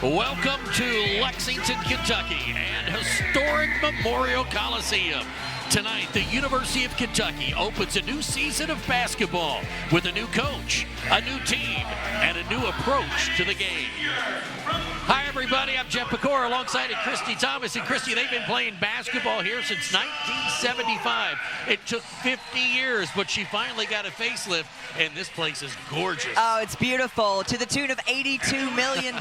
Welcome to Lexington, Kentucky and historic Memorial Coliseum. Tonight, the University of Kentucky opens a new season of basketball with a new coach, a new team, and a new approach to the game. Hi, everybody. I'm Jeff Pecora alongside Christy Thomas. And Christy, they've been playing basketball here since 1975. It took 50 years, but she finally got a facelift, and this place is gorgeous. Oh, it's beautiful, to the tune of $82 million,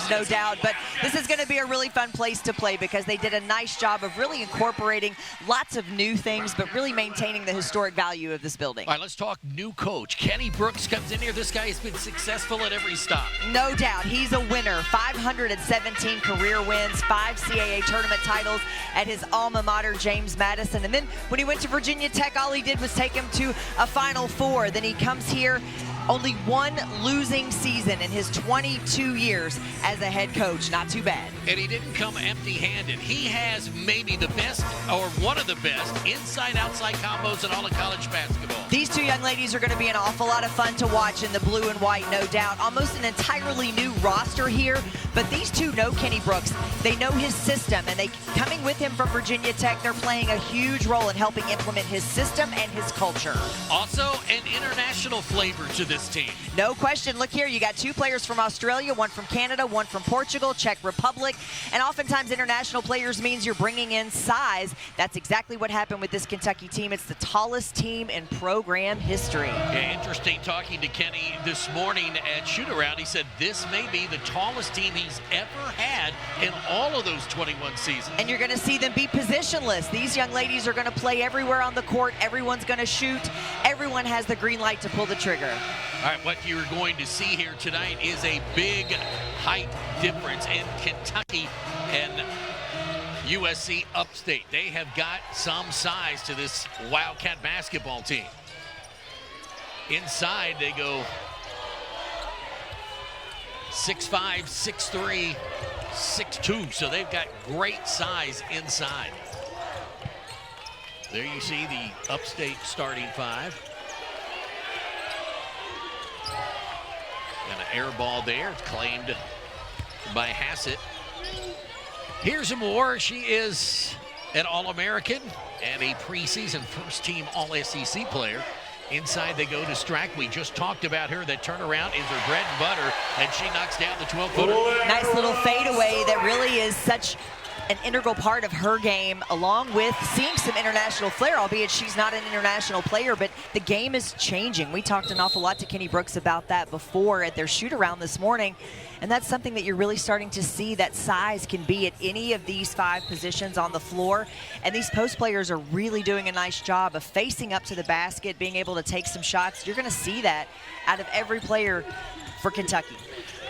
no doubt. But this is going to be a really fun place to play because they did a nice job of really incorporating lots of new things, but really maintaining the historic value of this building. All right, let's talk new coach. Kenny Brooks comes in here. This guy has been successful at every stop. No doubt. He's a winner. 517 career wins, 5 CAA tournament titles at his alma mater, James Madison. And then when he went to Virginia Tech, all he did was take him to a Final Four. Then he comes here, only one losing season in his 22 years as a head coach. Not too bad. And he didn't come empty-handed. He has maybe the best, or one of the best, inside-outside combos in all of college basketball. These two young ladies are going to be an awful lot of fun to watch in the blue and white, no doubt. Almost an entirely new roster here, but these two know Kenny Brooks. They know his system, and coming with him from Virginia Tech, they're playing a huge role in helping implement his system and his culture. Also, an international flavor to this team. No question. Look here, you got two players from Australia, one from Canada, one from Portugal, Czech Republic, and oftentimes international players means you're bringing in size. That's exactly what happened with this Kentucky team. It's the tallest team in program history. Yeah, interesting talking to Kenny this morning at shoot-around. He said this may be the tallest team he's ever had in all of those 21 seasons. And you're going to see them be positionless. These young ladies are going to play everywhere on the court. Everyone's going to shoot. Everyone has the green light to pull the trigger. All right, what you're going to see here tonight is a big height difference in Kentucky and USC Upstate. They have got some size to this Wildcat basketball team. Inside, they go 6'5", 6'3", 6'2", so they've got great size inside. There you see the Upstate starting five. And an air ball there. It's claimed by Hassett. Here's Amoore. She is an All-American and a preseason first-team All-SEC player. Inside they go to Strack. We just talked about her. That turnaround is her bread and butter, and she knocks down the 12-footer. Nice little fadeaway that really is such an integral part of her game, along with seeing some international flair, albeit she's not an international player, but the game is changing. We talked an awful lot to Kenny Brooks about that before at their shoot-around this morning, and that's something that you're really starting to see, that size can be at any of these five positions on the floor, and these post players are really doing a nice job of facing up to the basket, being able to take some shots. You're going to see that out of every player for Kentucky.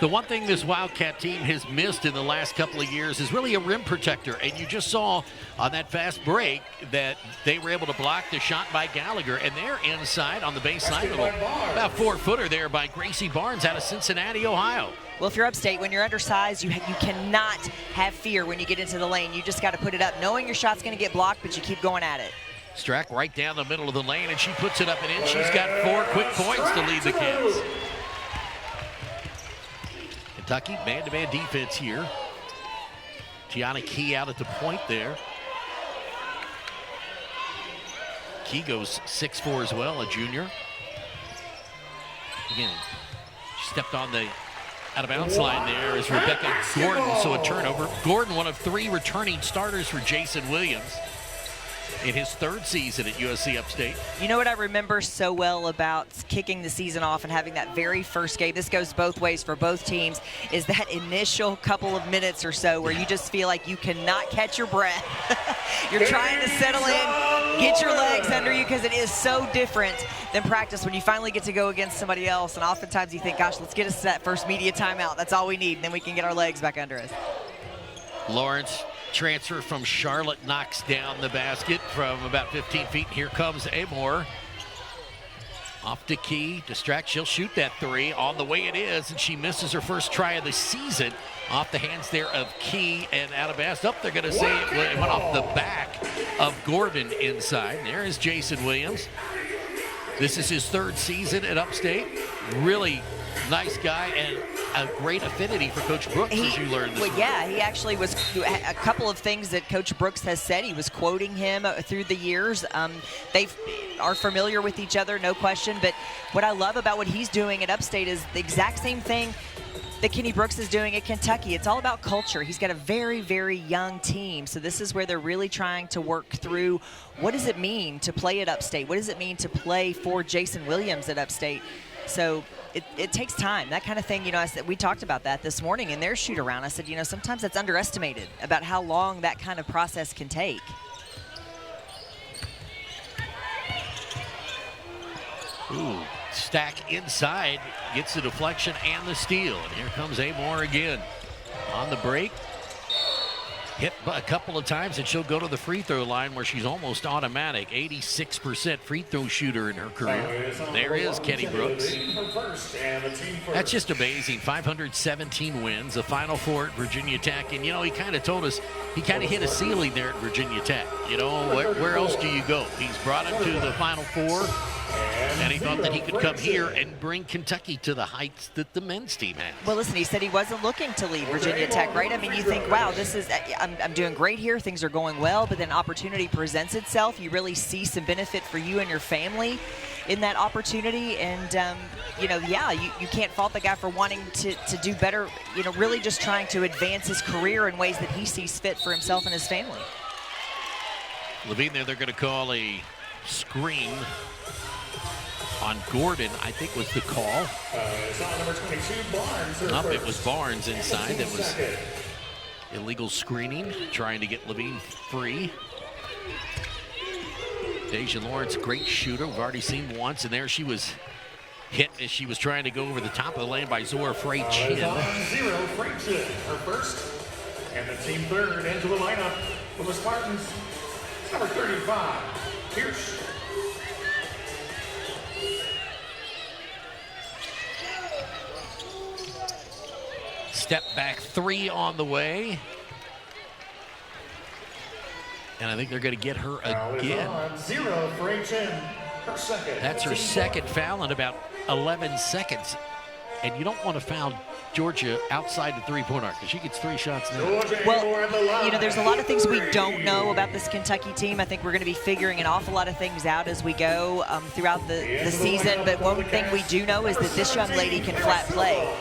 The one thing this Wildcat team has missed in the last couple of years is really a rim protector. And you just saw on that fast break that they were able to block the shot by Gallagher. And they're inside on the baseline, about 4-footer there by Gracie Barnes out of Cincinnati, Ohio. Well, if you're Upstate, when you're undersized, you cannot have fear when you get into the lane. You just got to put it up, knowing your shot's going to get blocked, but you keep going at it. Strack right down the middle of the lane, and she puts it up and in. She's got 4 quick points to lead the kids. Kentucky, man-to-man defense here. Tiana Key out at the point there. Key goes 6'4" as well, a junior. Again, she stepped on the out-of-bounds line there is Rebecca Gordon, so a turnover. Gordon, one of 3 returning starters for Jason Williams in his 3rd season at USC Upstate. You know what I remember so well about kicking the season off and having that very first game, this goes both ways for both teams, is that initial couple of minutes or so where you just feel like you cannot catch your breath. You're trying to settle in, get your legs under you, because it is so different than practice when you finally get to go against somebody else. And oftentimes you think, gosh, let's get us that first media timeout. That's all we need, and then we can get our legs back under us. Lawrence, transfer from Charlotte, knocks down the basket from about 15 feet. Here comes Amoore. Off to Key, to Strack. She'll shoot that 3 on the way it is, and she misses her first try of the season off the hands there of Key and out of bounds. Up, they're going to say it went off the back of Gordon inside. There is Jason Williams. This is his 3rd season at Upstate. Really nice guy, and a great affinity for Coach Brooks, as you learned this morning. Yeah, he actually was. A couple of things that Coach Brooks has said, he was quoting him through the years. They are familiar with each other, no question. But what I love about what he's doing at Upstate is the exact same thing that Kenny Brooks is doing at Kentucky. It's all about culture. He's got a very, very young team. So this is where they're really trying to work through what does it mean to play at Upstate? What does it mean to play for Jason Williams at Upstate? So it takes time, that kind of thing. You know, we talked about that this morning in their shoot around. I said, you know, sometimes that's underestimated about how long that kind of process can take. Ooh, Stack inside, gets the deflection and the steal. And here comes Amoore again on the break. Hit a couple of times, and she'll go to the free throw line where she's almost automatic. 86% free throw shooter in her career. There is Kenny Brooks. That's just amazing. 517 wins, the Final Four at Virginia Tech. And, you know, he kind of told us he kind of hit a ceiling there at Virginia Tech. You know, where else do you go? He's brought him to the Final Four. And he thought that he could come here and bring Kentucky to the heights that the men's team has. Well, listen, he said he wasn't looking to leave Virginia Tech, right? I mean, you think, wow, I'm doing great here. Things are going well, but then opportunity presents itself. You really see some benefit for you and your family in that opportunity. And, you know, yeah, you can't fault the guy for wanting to do better, you know, really just trying to advance his career in ways that he sees fit for himself and his family. Levine there, they're going to call a screen on Gordon, I think was the call. It's on number 22, Barnes. Nope, it was Barnes inside. That was illegal screening, trying to get Levine free. Deja Lawrence, great shooter. We've already seen once, and there she was hit as she was trying to go over the top of the lane by Zora Frey-Chin. Zero, Frey-Chin, her first, and the team third into the lineup for the Spartans. Number 35, Pierce. Step back three on the way. And I think they're going to get her again. Zero, Frey-Chin, her second. That's her second foul in about 11 seconds. And you don't want to foul Georgia outside the three-point arc because she gets 3 shots now. Well, you know, there's a lot of things we don't know about this Kentucky team. I think we're going to be figuring an awful lot of things out as we go throughout the season. But one thing we do know is that this young lady can flat play.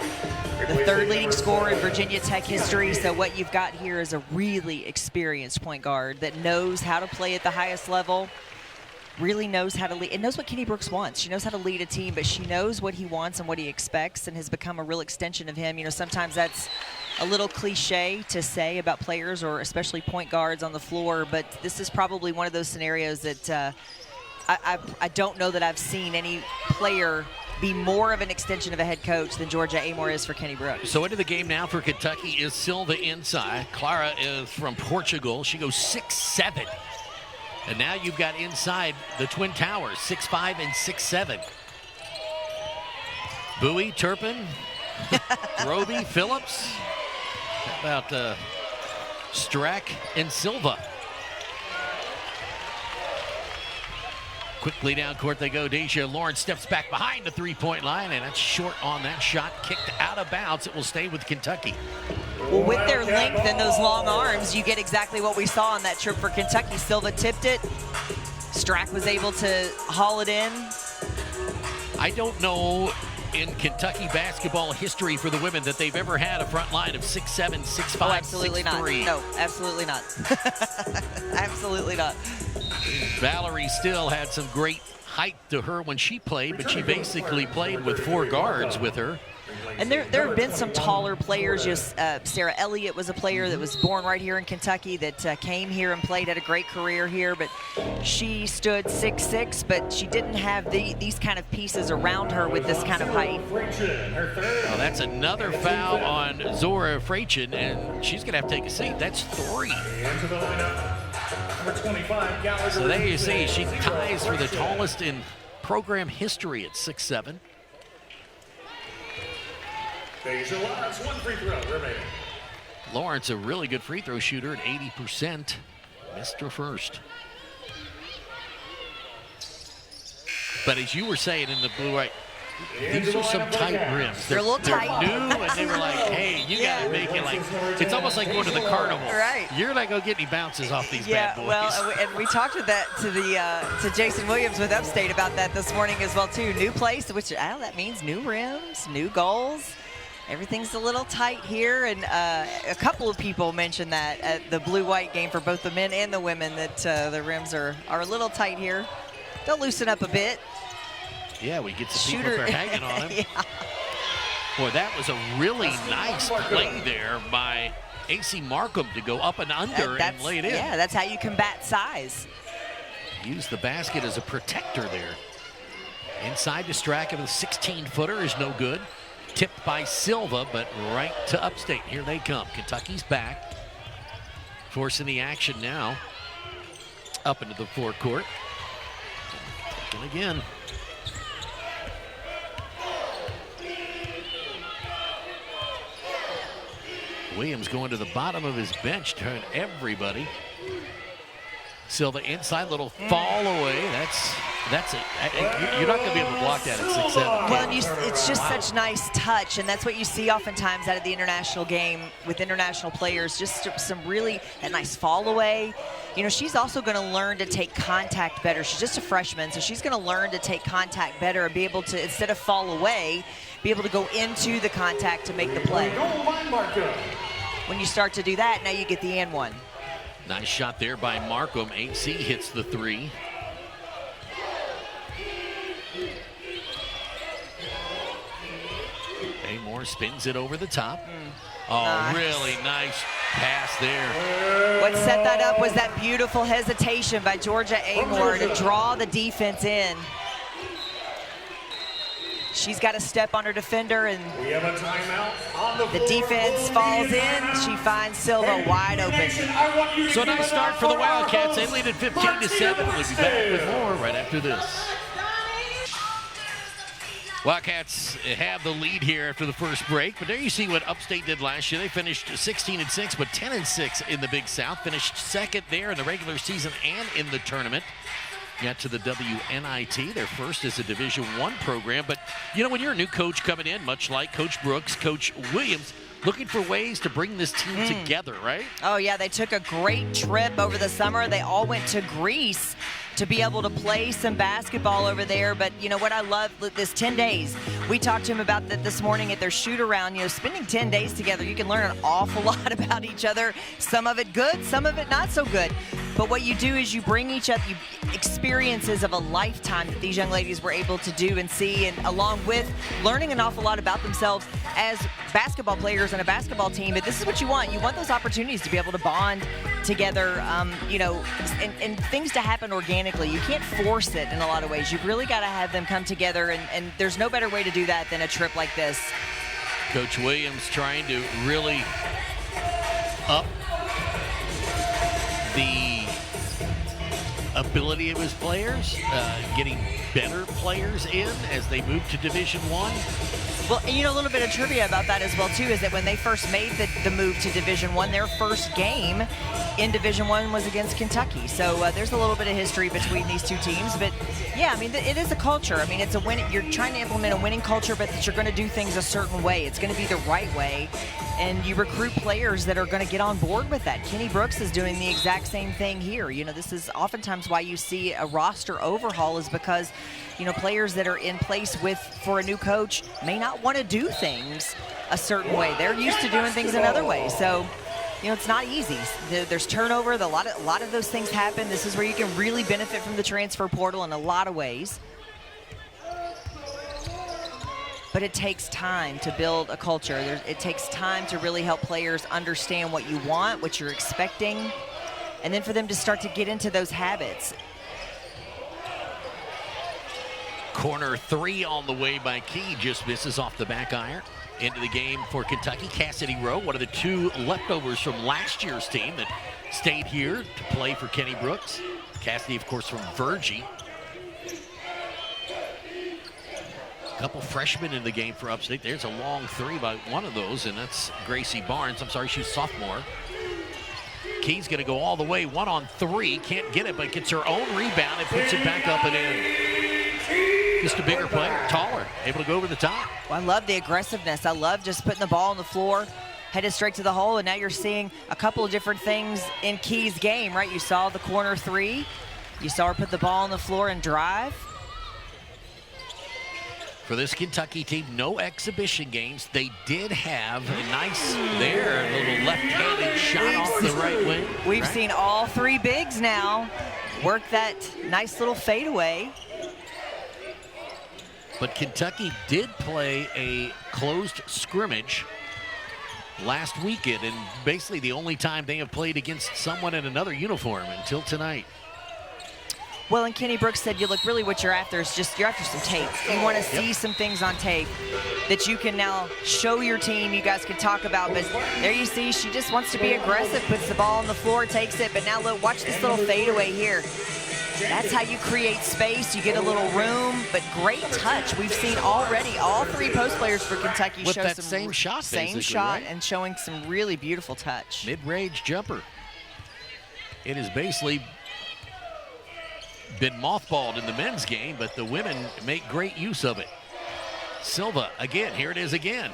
The third leading scorer in Virginia Tech history. So what you've got here is a really experienced point guard that knows how to play at the highest level, really knows how to lead, and knows what Kenny Brooks wants. She knows how to lead a team, but she knows what he wants and what he expects and has become a real extension of him. You know, sometimes that's a little cliche to say about players or especially point guards on the floor, but this is probably one of those scenarios that I don't know that I've seen any player be more of an extension of a head coach than Georgia Amoore is for Kenny Brooks. So into the game now for Kentucky is Silva inside. Clara is from Portugal. She goes 6'7". And now you've got inside the Twin Towers, 6'5" and 6'7". Bowie, Turpin, Roby, Phillips. How about Strack and Silva? Quickly down court they go. Deja Lawrence steps back behind the three-point line, and that's short on that shot. Kicked out of bounds. It will stay with Kentucky. Well, with their length and those long arms, you get exactly what we saw on that trip for Kentucky. Silva tipped it. Strack was able to haul it in. I don't know in Kentucky basketball history for the women that they've ever had a front line of 6'7", 6'5", oh, absolutely 6'3". not. No, absolutely not. Absolutely not. Valerie still had some great height to her when she played, but she basically played with 4 guards with her. And there have been some taller players. Just Sarah Elliott was a player that was born right here in Kentucky that came here and played, had a great career here, but she stood 6'6", but she didn't have these kind of pieces around her with this kind of height. Well, that's another foul on Zora Frey-Chin, and she's going to have to take a seat. That's 3. Into the lineup, number 25, So there you see, she ties for the tallest in program history at 6'7". Deja Lawrence, 1 free throw remaining. Lawrence, a really good free throw shooter at 80%. Missed her first. But as you were saying in the blue right, These are some tight rims. They're a little tight. They're new, and they were like, hey, you got to make it like, it's almost like going to the carnival. Right. You're not going to get any bounces off these Yeah, bad boys. well, and we talked with that to Jason Williams with Upstate about that this morning as well, too. New place, which that means new rims, new goals. Everything's a little tight here, and a couple of people mentioned that at the blue-white game for both the men and the women that the rims are a little tight here. They'll loosen up a bit. Yeah, we get some people that are hanging on him. Yeah. Boy, that was a really nice play there by AC Markham to go up and under and lay it in. Yeah, that's how you combat size. Use the basket as a protector there. Inside to Strack of a 16-footer is no good. Tipped by Silva, but right to Upstate. Here they come. Kentucky's back. Forcing the action now. Up into the forecourt. Taken again. Williams going to the bottom of his bench, turn everybody. Silva inside, little fall away. That's it. You're not going to be able to block that at 6'7". Well, it's just such nice touch, and that's what you see oftentimes out of the international game with international players, just some really a nice fall away. You know, she's also going to learn to take contact better. She's just a freshman, so she's going to learn to take contact better and be able to, instead of fall away, be able to go into the contact to make the play. When you start to do that, now you get the and one. Nice shot there by Markham. AC hits the three. Amoore spins it over the top. Oh, nice. Really nice pass there. What set that up was that beautiful hesitation by Georgia Amoore to draw the defense in. She's got to step on her defender, and We have a timeout on the defense falls in. She finds Silva wide open. So nice start for the Wildcats. They lead at 15-7. We'll be back with more right after this. Wildcats have the lead here after the first break, but there you see what Upstate did last year. They finished 16-6, but 10-6 in the Big South. Finished second there in the regular season and in the tournament. Got to the WNIT, their first as a Division I program. But, you know, when you're a new coach coming in, much like Coach Brooks, Coach Williams, looking for ways to bring this team together, right? Oh, yeah, they took a great trip over the summer. They all went to Greece to be able to play some basketball over there. But, you know, what I love, this 10 days, we talked to them about that this morning at their shoot-around. You know, spending 10 days together, you can learn an awful lot about each other. Some of it good, some of it not so good. But what you do is you bring each other experiences of a lifetime that these young ladies were able to do and see, and along with learning an awful lot about themselves as basketball players and a basketball team. But this is what you want. You want those opportunities to be able to bond together, you know, and things to happen organically. You can't force it in a lot of ways. You've really got to have them come together, and there's no better way to do that than a trip like this. Coach Williams trying to really up the ability of his players, getting better players in as they move to Division I. Well, you know, a little bit of trivia about that as well, too, is that when they first made the move to Division I, their first game in Division I was against Kentucky. So there's a little bit of history between these two teams. But, yeah, I mean, it is a culture. I mean, it's a winning. You're trying to implement a winning culture, but that you're going to do things a certain way. It's going to be the right way. And you recruit players that are going to get on board with that. Kenny Brooks is doing the exact same thing here. You know, this is oftentimes why you see a roster overhaul, is because, you know, players that are in place for a new coach may not want to do things a certain way. They're used to doing things another way. So, you know, it's not easy. There's turnover. A lot of those things happen. This is where you can really benefit from the transfer portal in a lot of ways. But it takes time to build a culture. It takes time to really help players understand what you want, what you're expecting, and then for them to start to get into those habits. Corner three on the way by Key, just misses off the back iron. Into the game for Kentucky, Cassidy Rowe, one of the two leftovers from last year's team that stayed here to play for Kenny Brooks. Cassidy, of course, from Virgie. A couple freshmen in the game for Upstate. There's a long three by one of those, and that's Gracie Barnes. I'm sorry, she's sophomore. Key's going to go all the way, 1-on-3. Can't get it, but gets her own rebound and puts it back up and in. Just a bigger player, taller, able to go over the top. Well, I love the aggressiveness. I love just putting the ball on the floor, headed straight to the hole, and now you're seeing a couple of different things in Key's game, right? You saw the corner three. You saw her put the ball on the floor and drive. For this Kentucky team, no exhibition games. They did have a nice there, a little left-handed shot off the right wing. We've seen all three bigs now work that nice little fadeaway. But Kentucky did play a closed scrimmage last weekend, and basically the only time they have played against someone in another uniform until tonight. Well, and Kenny Brooks said, you look, really what you're after is just, you're after some tape. You want to see some things on tape that you can now show your team, you guys can talk about. But there you see, she just wants to be aggressive, puts the ball on the floor, takes it. But now look, watch this little fadeaway here. That's how you create space. You get a little room, but great touch. We've seen already all three post players for Kentucky with show that some same shot, same shot, right? and showing some really beautiful touch. Mid-range jumper. It has basically been mothballed in the men's game, but the women make great use of it. Silva, again, here it is again.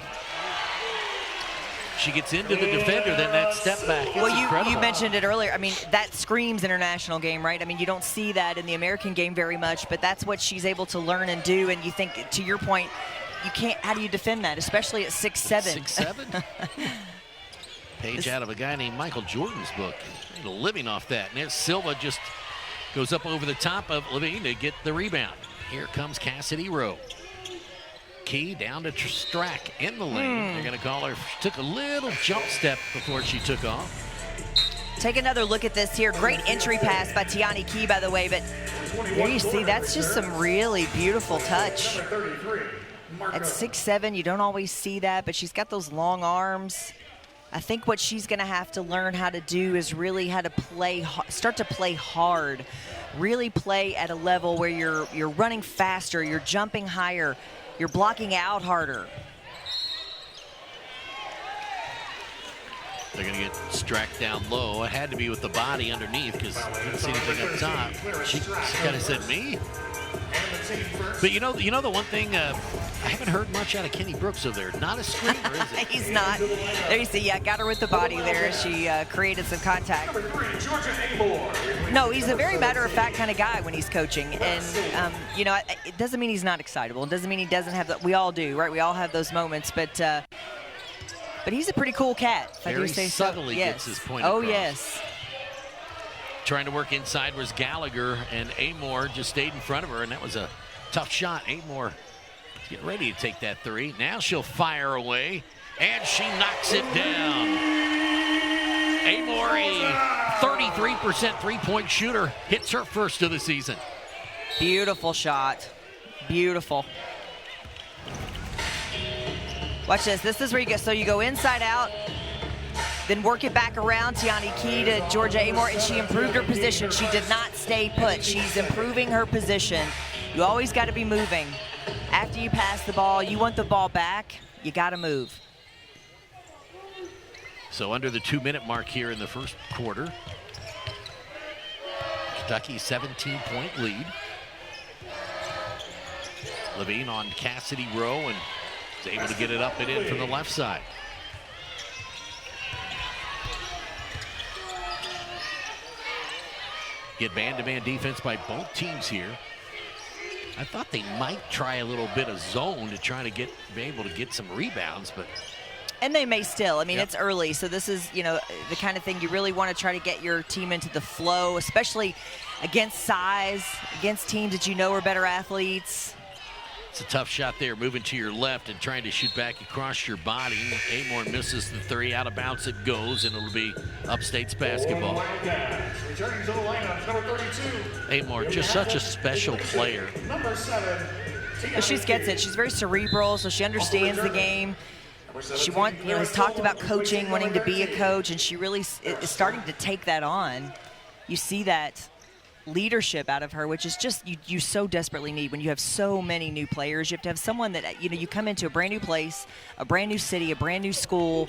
She gets into the defender, then that step back. It's well, you mentioned it earlier. I mean, that screams international game, right? I mean, you don't see that in the American game very much, but that's what she's able to learn and do. And you think, to your point, you can't, how do you defend that, especially at 6'7"? 6'7"? Page out of a guy named Michael Jordan's book. Made a living off that. And there's Silva just goes up over the top of Levine to get the rebound. Here comes Cassidy Rowe. Key down to Strack in the lane. They're going to call her. She took a little jump step before she took off. Take another look at this here. Great entry pass by Tiani Key, by the way. But there you see, that's just some really beautiful touch. At 6'7", you don't always see that, but she's got those long arms. I think what she's going to have to learn how to do is really how to play, start to play hard, really play at a level where you're running faster, you're jumping higher, you're blocking out harder. They're going to get Strack down low. It had to be with the body underneath because I didn't see anything up top. She kind of said, me? But you know the one thing, I haven't heard much out of Kenny Brooks over there. Not a screamer, is it? He's not. There you see, yeah, got her with the body there. She created some contact. No, he's a very matter-of-fact kind of guy when he's coaching. And, you know, it doesn't mean he's not excitable. It doesn't mean he doesn't have that. We all do, right? We all have those moments. But he's a pretty cool cat, if I do say so. Subtly gets his point Oh, across. yes. Trying to work inside was Gallagher, and Amoore just stayed in front of her, and that was a tough shot. Amoore getting ready to take that three. Now she'll fire away, and she knocks it down. Amoore, a 33% three-point shooter, hits her first of the season. Beautiful shot. Beautiful. Watch this. This is where you go. So you go inside out, then work it back around. Tiani Key to Georgia Amoore, and she improved her position. She did not stay put. She's improving her position. You always got to be moving. After you pass the ball, you want the ball back, you got to move. So under the 2-minute mark here in the first quarter. Kentucky 17-point lead. Levine on Cassidy Rowe and is able to get it up and in from the left side. Get man-to-man defense by both teams here. I thought they might try a little bit of zone to try to be able to get some rebounds, but. And they may still. I mean, Yep. It's early, so this is, you know, the kind of thing you really want to try to get your team into the flow, especially against size, against teams that you know are better athletes. It's a tough shot there, moving to your left and trying to shoot back across your body. Amoore misses the three, out of bounds it goes, and it'll be Upstate's basketball. Returning to the lineup, number 32. Amoore, just such a special player. Number 7. But she gets it. She's very cerebral, so she understands the game. She has talked about coaching, wanting to be a coach, and she really is starting to take that on. You see that leadership out of her, which is just you so desperately need when you have so many new players. You have to have someone that, you come into a brand new place, a brand new city, a brand new school.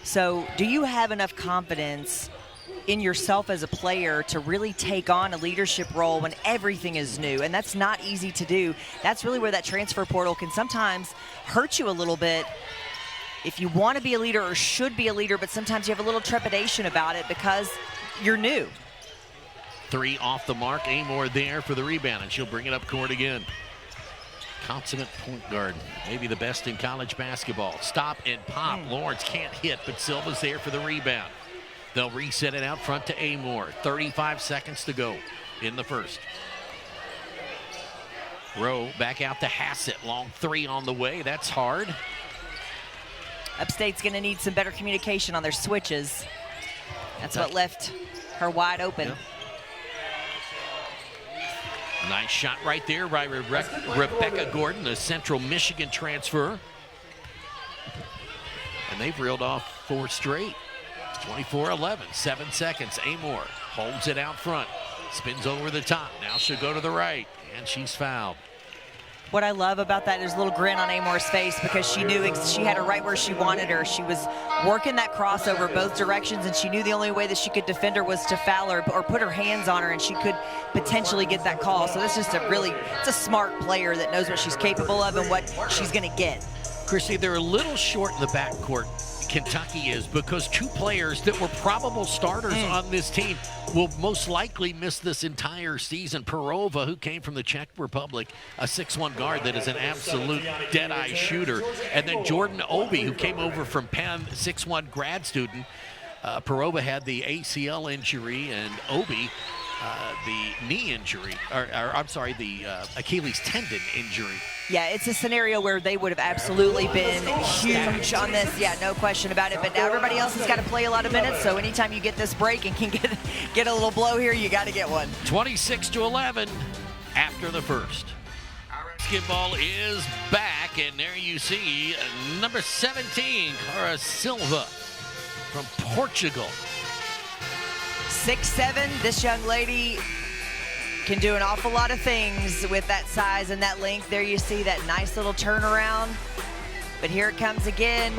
So do you have enough confidence in yourself as a player to really take on a leadership role when everything is new, and that's not easy to do. That's really where that transfer portal can sometimes hurt you a little bit if you want to be a leader or should be a leader, but sometimes you have a little trepidation about it because you're new. 3 off the mark. Amoore there for the rebound, and she'll bring it up court again. Consummate point guard, maybe the best in college basketball. Stop and pop. Lawrence can't hit, but Silva's there for the rebound. They'll reset it out front to Amoore. 35 seconds to go in the first. Rowe back out to Hassett. Long 3 on the way. That's hard. Upstate's going to need some better communication on their switches. That's what left her wide open. Yep. Nice shot right there by Rebecca Gordon, the Central Michigan transfer. And they've reeled off 4 straight. 24-11, 7 seconds. Amoore holds it out front, spins over the top. Now she'll go to the right, and she's fouled. What I love about that is a little grin on Amoore's face because she knew she had her right where she wanted her. She was working that crossover both directions, and she knew the only way that she could defend her was to foul her or put her hands on her, and she could potentially get that call. So that's just it's a smart player that knows what she's capable of and what she's going to get. Christy, they're a little short in the backcourt, Kentucky is, because 2 players that were probable starters on this team will most likely miss this entire season. Perova, who came from the Czech Republic, a 6'1" guard that is an absolute dead-eye shooter. And then Jordan Obi, who came over from Penn, 6'1" grad student. Perova had the ACL injury, and Obi the knee injury, or I'm sorry, the Achilles tendon injury. Yeah, it's a scenario where they would have absolutely been huge on this. Yeah, no question about it. But now everybody else has got to play a lot of minutes, so anytime you get this break and can get a little blow here, you got to get one. 26-11 after the first. Basketball is back, and there you see number 17, Clara Silva from Portugal. 6'7", this young lady can do an awful lot of things with that size and that length. There you see that nice little turnaround. But here it comes again,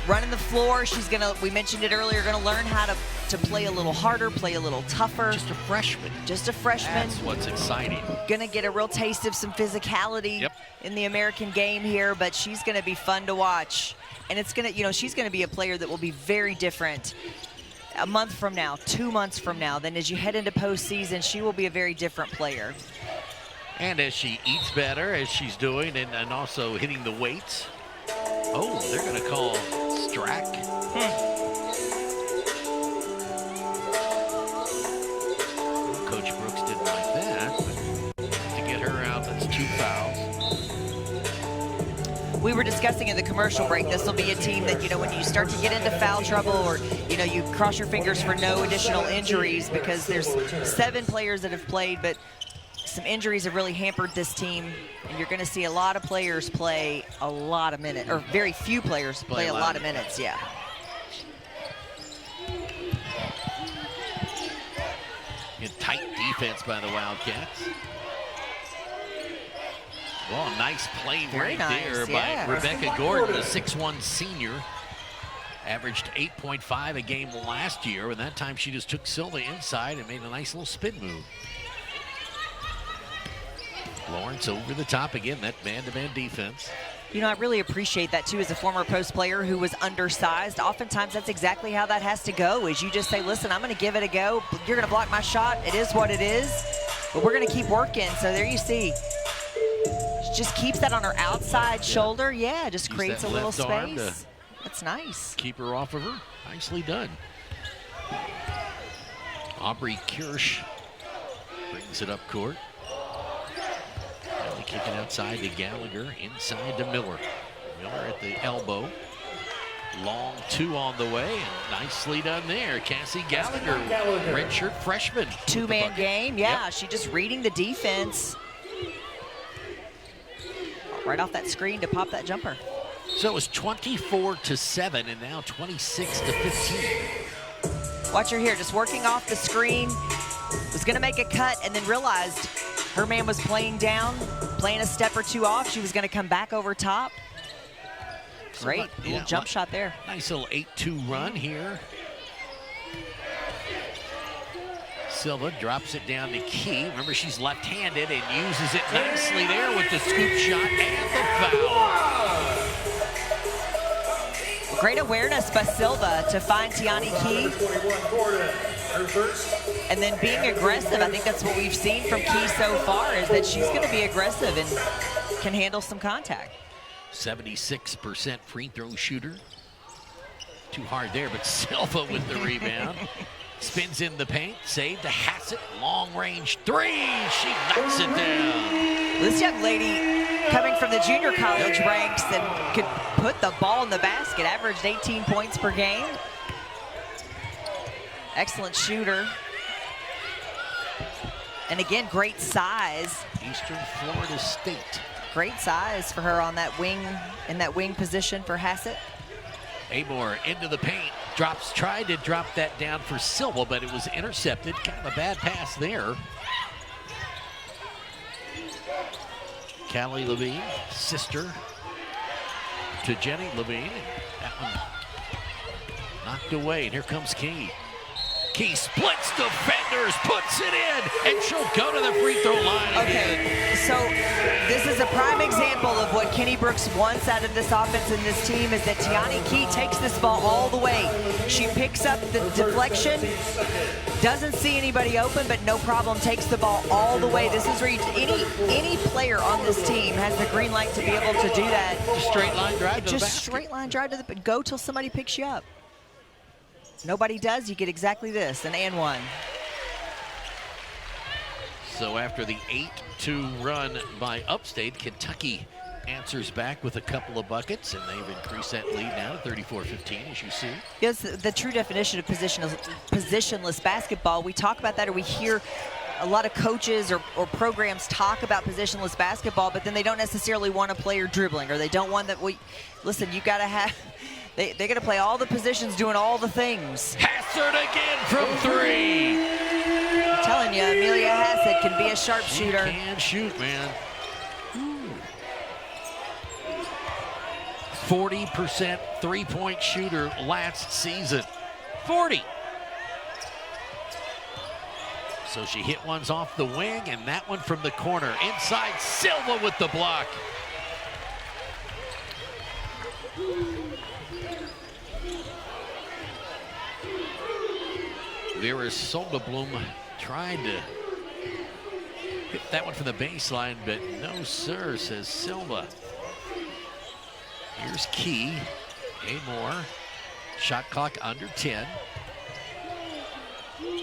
running the floor. She's gonna, we mentioned it earlier, gonna learn how to play a little harder, play a little tougher. Just a freshman. Just a freshman. That's what's exciting. Gonna get a real taste of some physicality in the American game here, but she's gonna be fun to watch. And it's gonna, she's gonna be a player that will be very different a month from now, 2 months from now. Then as you head into postseason, she will be a very different player. And as she eats better, as she's doing, and also hitting the weights. Oh, they're going to call Strack. Coach Brooks didn't like that, but to get her out, that's 2 fouls. We were discussing in the commercial break, this will be a team that, when you start to get into foul trouble, or, you cross your fingers for no additional injuries, because there's 7 players that have played, but some injuries have really hampered this team, and you're going to see a lot of players play a lot of minutes, or very few players play a lot of minutes, yeah. Tight defense by the Wildcats. Well, nice play right there by Rebecca Gordon, a 6'1" senior. Averaged 8.5 a game last year, and that time she just took Silva inside and made a nice little spin move. Lawrence over the top again, that man-to-man defense. I really appreciate that, too, as a former post player who was undersized. Oftentimes, that's exactly how that has to go, is you just say, listen, I'm going to give it a go. You're going to block my shot. It is what it is, but we're going to keep working. So there you see. Just keeps that on her outside shoulder. Yeah, just creates a little space. That's nice. Keep her off of her. Nicely done. Aubrey Kirsch brings it up court. Kick it outside to Gallagher, inside to Miller. Miller at the elbow. Long 2 on the way, and nicely done there. Cassie Gallagher, redshirt freshman. 2-man game, yeah. She just reading the defense. Right off that screen to pop that jumper. So it was 24-7, and now 26-15. Watch her here, just working off the screen. Was gonna make a cut and then realized her man was playing down, playing a step or 2 off. She was gonna come back over top. Great little jump shot there. Nice little 8-2 run here. Silva drops it down to Key. Remember, she's left-handed and uses it nicely there with the scoop shot and the foul. Great awareness by Silva to find Tiani Key. And then being aggressive. I think that's what we've seen from Key so far, is that she's going to be aggressive and can handle some contact. 76% free throw shooter. Too hard there, but Silva with the rebound. Spins in the paint, saved to Hassett, long range three, she knocks it down. This young lady coming from the junior college ranks and could put the ball in the basket, averaged 18 points per game. Excellent shooter. And again, great size. Eastern Florida State. Great size for her on that wing, in that wing position for Hassett. Amoore into the paint, tried to drop that down for Silva, but it was intercepted. Kind of a bad pass there. Callie Levine, sister to Jenny Levine. That one knocked away, and here comes Key. Key splits defenders, puts it in, and she'll go to the free throw line again. Okay, so this is a prime example of what Kenny Brooks wants out of this offense and this team, is that Tiani Key takes this ball all the way. She picks up the deflection, doesn't see anybody open, but no problem, takes the ball all the way. This is where any player on this team has the green light to be able to do that. Just straight line drive to the basket. Just straight line drive to the, go till somebody picks you up. Nobody does, you get exactly this, an and one. So after the 8-2 run by Upstate, Kentucky answers back with a couple of buckets, and they've increased that lead now to 34-15, as you see. Yes, the true definition of positionless basketball. We talk about that, or we hear a lot of coaches or programs talk about positionless basketball, but then they don't necessarily want a player dribbling, or they don't want that. Listen, you got to have... They're going to play all the positions, doing all the things. Hassett again from three. I'm telling you, Amelia Hassett can be a sharpshooter. She can shoot, man. 40% three-point shooter last season. 40. So she hit ones off the wing, and that one from the corner. Inside, Silva with the block. Vera Soldabloom tried to hit that one from the baseline, but no sir, says Silva. Here's Key. Amoore. Shot clock under 10.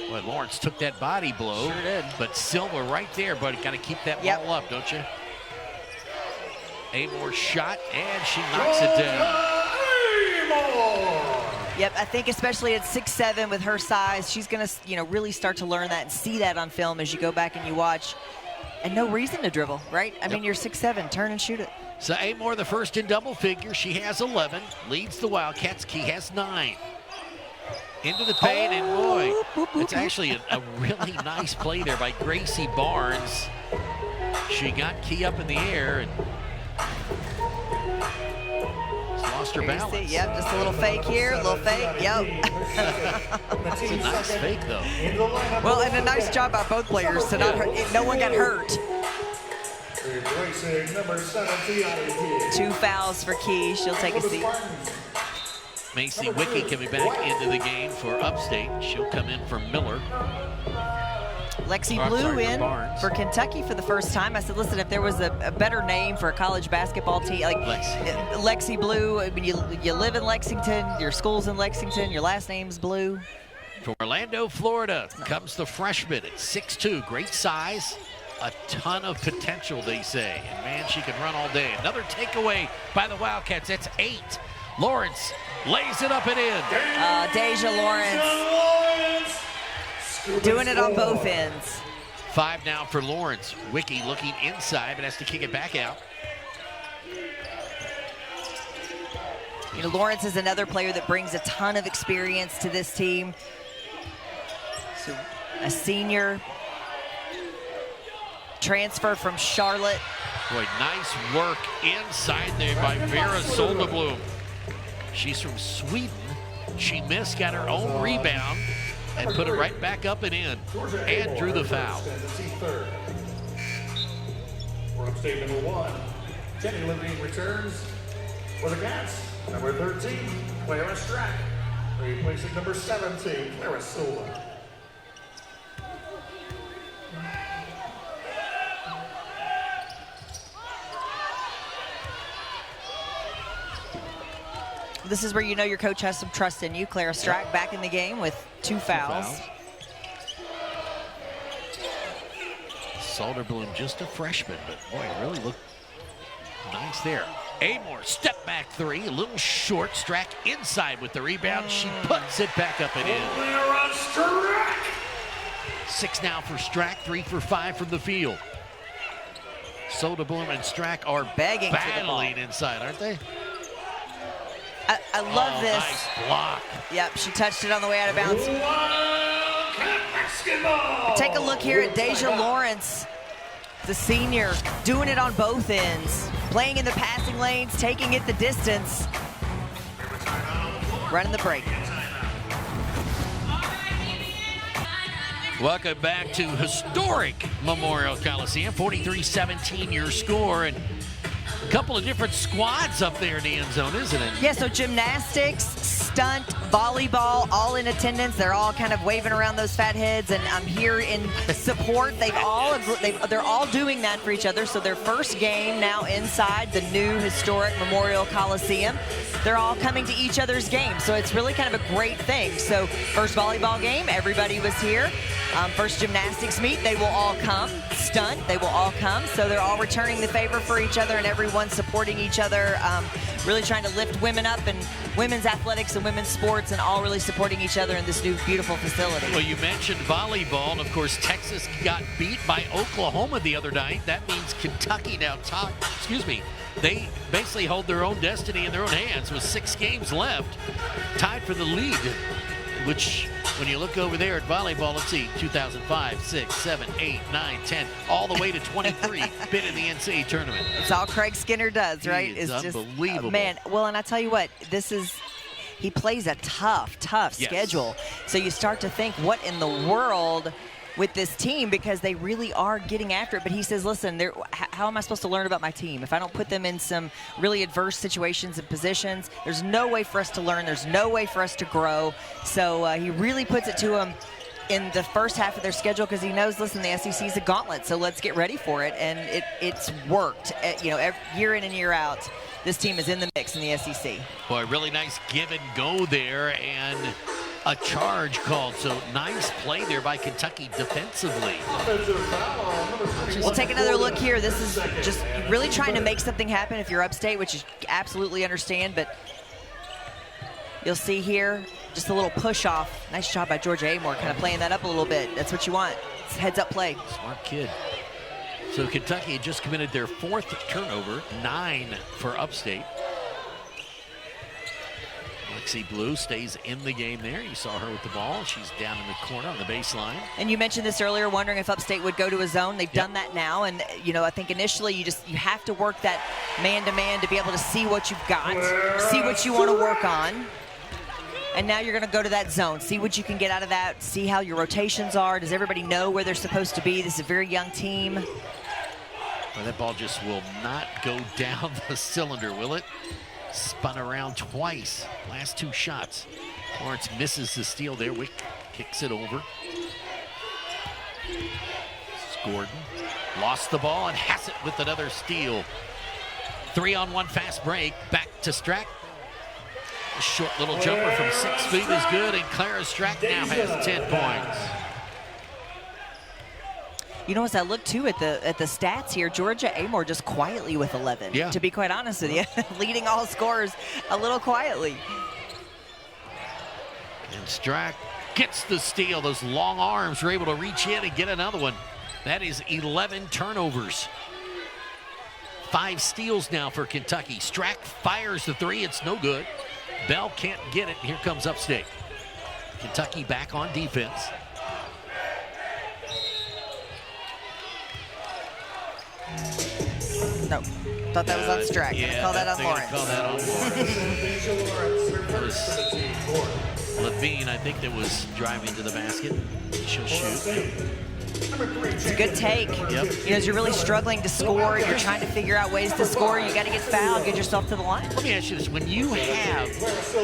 Boy, Lawrence took that body blow. Sure did. But Silva right there, buddy. Got to keep that ball up, don't you? Amoore shot, and she knocks it down. Yep, I think especially at 6'7" with her size, she's going to, really start to learn that and see that on film as you go back and you watch. And no reason to dribble, right? I mean, you're 6'7", turn and shoot it. So Amoore, the first in double figures. She has 11, leads the Wildcats. Key has 9. Into the paint, and boy, it's actually a really nice play there by Gracie Barnes. She got Key up in the air and lost her balance. Yep, just a little fake here, a little fake, yep. That's a nice fake, though. Well, and a nice job by both players to not hurt, no one got hurt. Number 7, 2 fouls for Key, she'll take a seat. Macy Wicke coming back into the game for Upstate. She'll come in for Miller. Lexi Blue in for Kentucky for the first time. I said, listen, if there was a better name for a college basketball team, like Lexi Blue, I mean, you live in Lexington, your school's in Lexington, your last name's Blue. From Orlando, Florida, comes the freshman at 6'2", great size, a ton of potential, they say. And man, she can run all day. Another takeaway by the Wildcats, that's 8. Lawrence lays it up and in. Deja Lawrence. Doing it on both ends. 5 now for Lawrence. Wicke looking inside, but has to kick it back out. Lawrence is another player that brings a ton of experience to this team. So, a senior. Transfer from Charlotte. Boy, nice work inside there by Vera Soldabloom. She's from Sweden. She missed, got her own rebound. and put it right back up and in, and drew the foul. For Upstate number 1, Jenny Levine returns for the Cats. Number 13, Clara Strack. Replacing number 17, Clara Silva. This is where you know your coach has some trust in you. Clara Strack back in the game with two fouls. Soderblom just a freshman, but boy, really looked nice there. Amoore, step back three, a little short. Strack inside with the rebound. She puts it back up and in. 6 now for Strack, 3 for 5 from the field. Soderblom and Strack are begging battling inside, aren't they? I love this. Nice block. Yep, she touched it on the way out of bounds. Take a look here at Deja Lawrence, the senior, doing it on both ends, playing in the passing lanes, taking it the distance, running the break. Welcome back to historic Memorial Coliseum. 43-17 your score, and a couple of different squads up there in the end zone, isn't it? Yeah, so gymnastics, stunt, volleyball, all in attendance. They're all kind of waving around those fat heads, and I'm here in support. They're all doing that for each other. So their first game now inside the new historic Memorial Coliseum. They're all coming to each other's games, so it's really kind of a great thing. So first volleyball game, everybody was here. First gymnastics meet, they will all come. Stunt, they will all come. So they're all returning the favor for each other, and everyone supporting each other, really trying to lift women up and women's athletics and women's sports, and all really supporting each other in this new beautiful facility. Well, you mentioned volleyball, and of course Texas got beat by Oklahoma the other night. That means Kentucky now they basically hold their own destiny in their own hands with 6 games left, tied for the lead, which when you look over there at volleyball, let's see, 2005, 6, 7, 8, 9, 10, all the way to 23, been in the NCAA tournament. It's all Craig Skinner does, right? It's unbelievable. Just, man, well, and I tell you what, he plays a tough schedule. So you start to think, what in the world with this team, because they really are getting after it. But he says, listen, how am I supposed to learn about my team? If I don't put them in some really adverse situations and positions, there's no way for us to learn. There's no way for us to grow. So he really puts it to them in the first half of their schedule, because he knows, listen, the SEC is a gauntlet, so let's get ready for it. And it's worked, year in and year out. This team is in the mix in the SEC. Boy, really nice give and go there, and a charge called. So nice play there by Kentucky defensively. We'll take another look here. This is just really trying to make something happen if you're Upstate, which you absolutely understand, but you'll see here just a little push off. Nice job by Georgia Amoore, kind of playing that up a little bit. That's what you want. It's heads up play. Smart kid. So Kentucky had just committed their 4th turnover, 9 for Upstate. Lexi Blue stays in the game there. You saw her with the ball. She's down in the corner on the baseline. And you mentioned this earlier, wondering if Upstate would go to a zone. They've done that now. And, I think initially you have to work that man-to-man to be able to see what you've got, see what you want to work on. And now you're going to go to that zone, see what you can get out of that, see how your rotations are. Does everybody know where they're supposed to be? This is a very young team. Well, that ball just will not go down the cylinder, will it? Spun around twice. Last 2 shots. Lawrence misses the steal there. Wick kicks it over. This is Gordon. Lost the ball, and Hassett with another steal. 3-on-1 fast break. Back to Strack. A short little jumper from 6 feet is good, and Clara Strack now has 10 points. As I look too at the stats here, Georgia Amoore just quietly with 11. Yeah. To be quite honest with you, leading all scorers a little quietly. And Strack gets the steal. Those long arms were able to reach in and get another one. That is 11 turnovers. 5 steals now for Kentucky. Strack fires the 3. It's no good. Bell can't get it. Here comes Upstate. Kentucky back on defense. No, thought that was on Strack. Call that on Lawrence. Call that on Lawrence. Levine, I think, that was driving to the basket. She'll shoot. It's a good take. Yep. You know, as you're really struggling to score, you're trying to figure out ways to score, you got to get fouled, get yourself to the line. Let me ask you this. When you have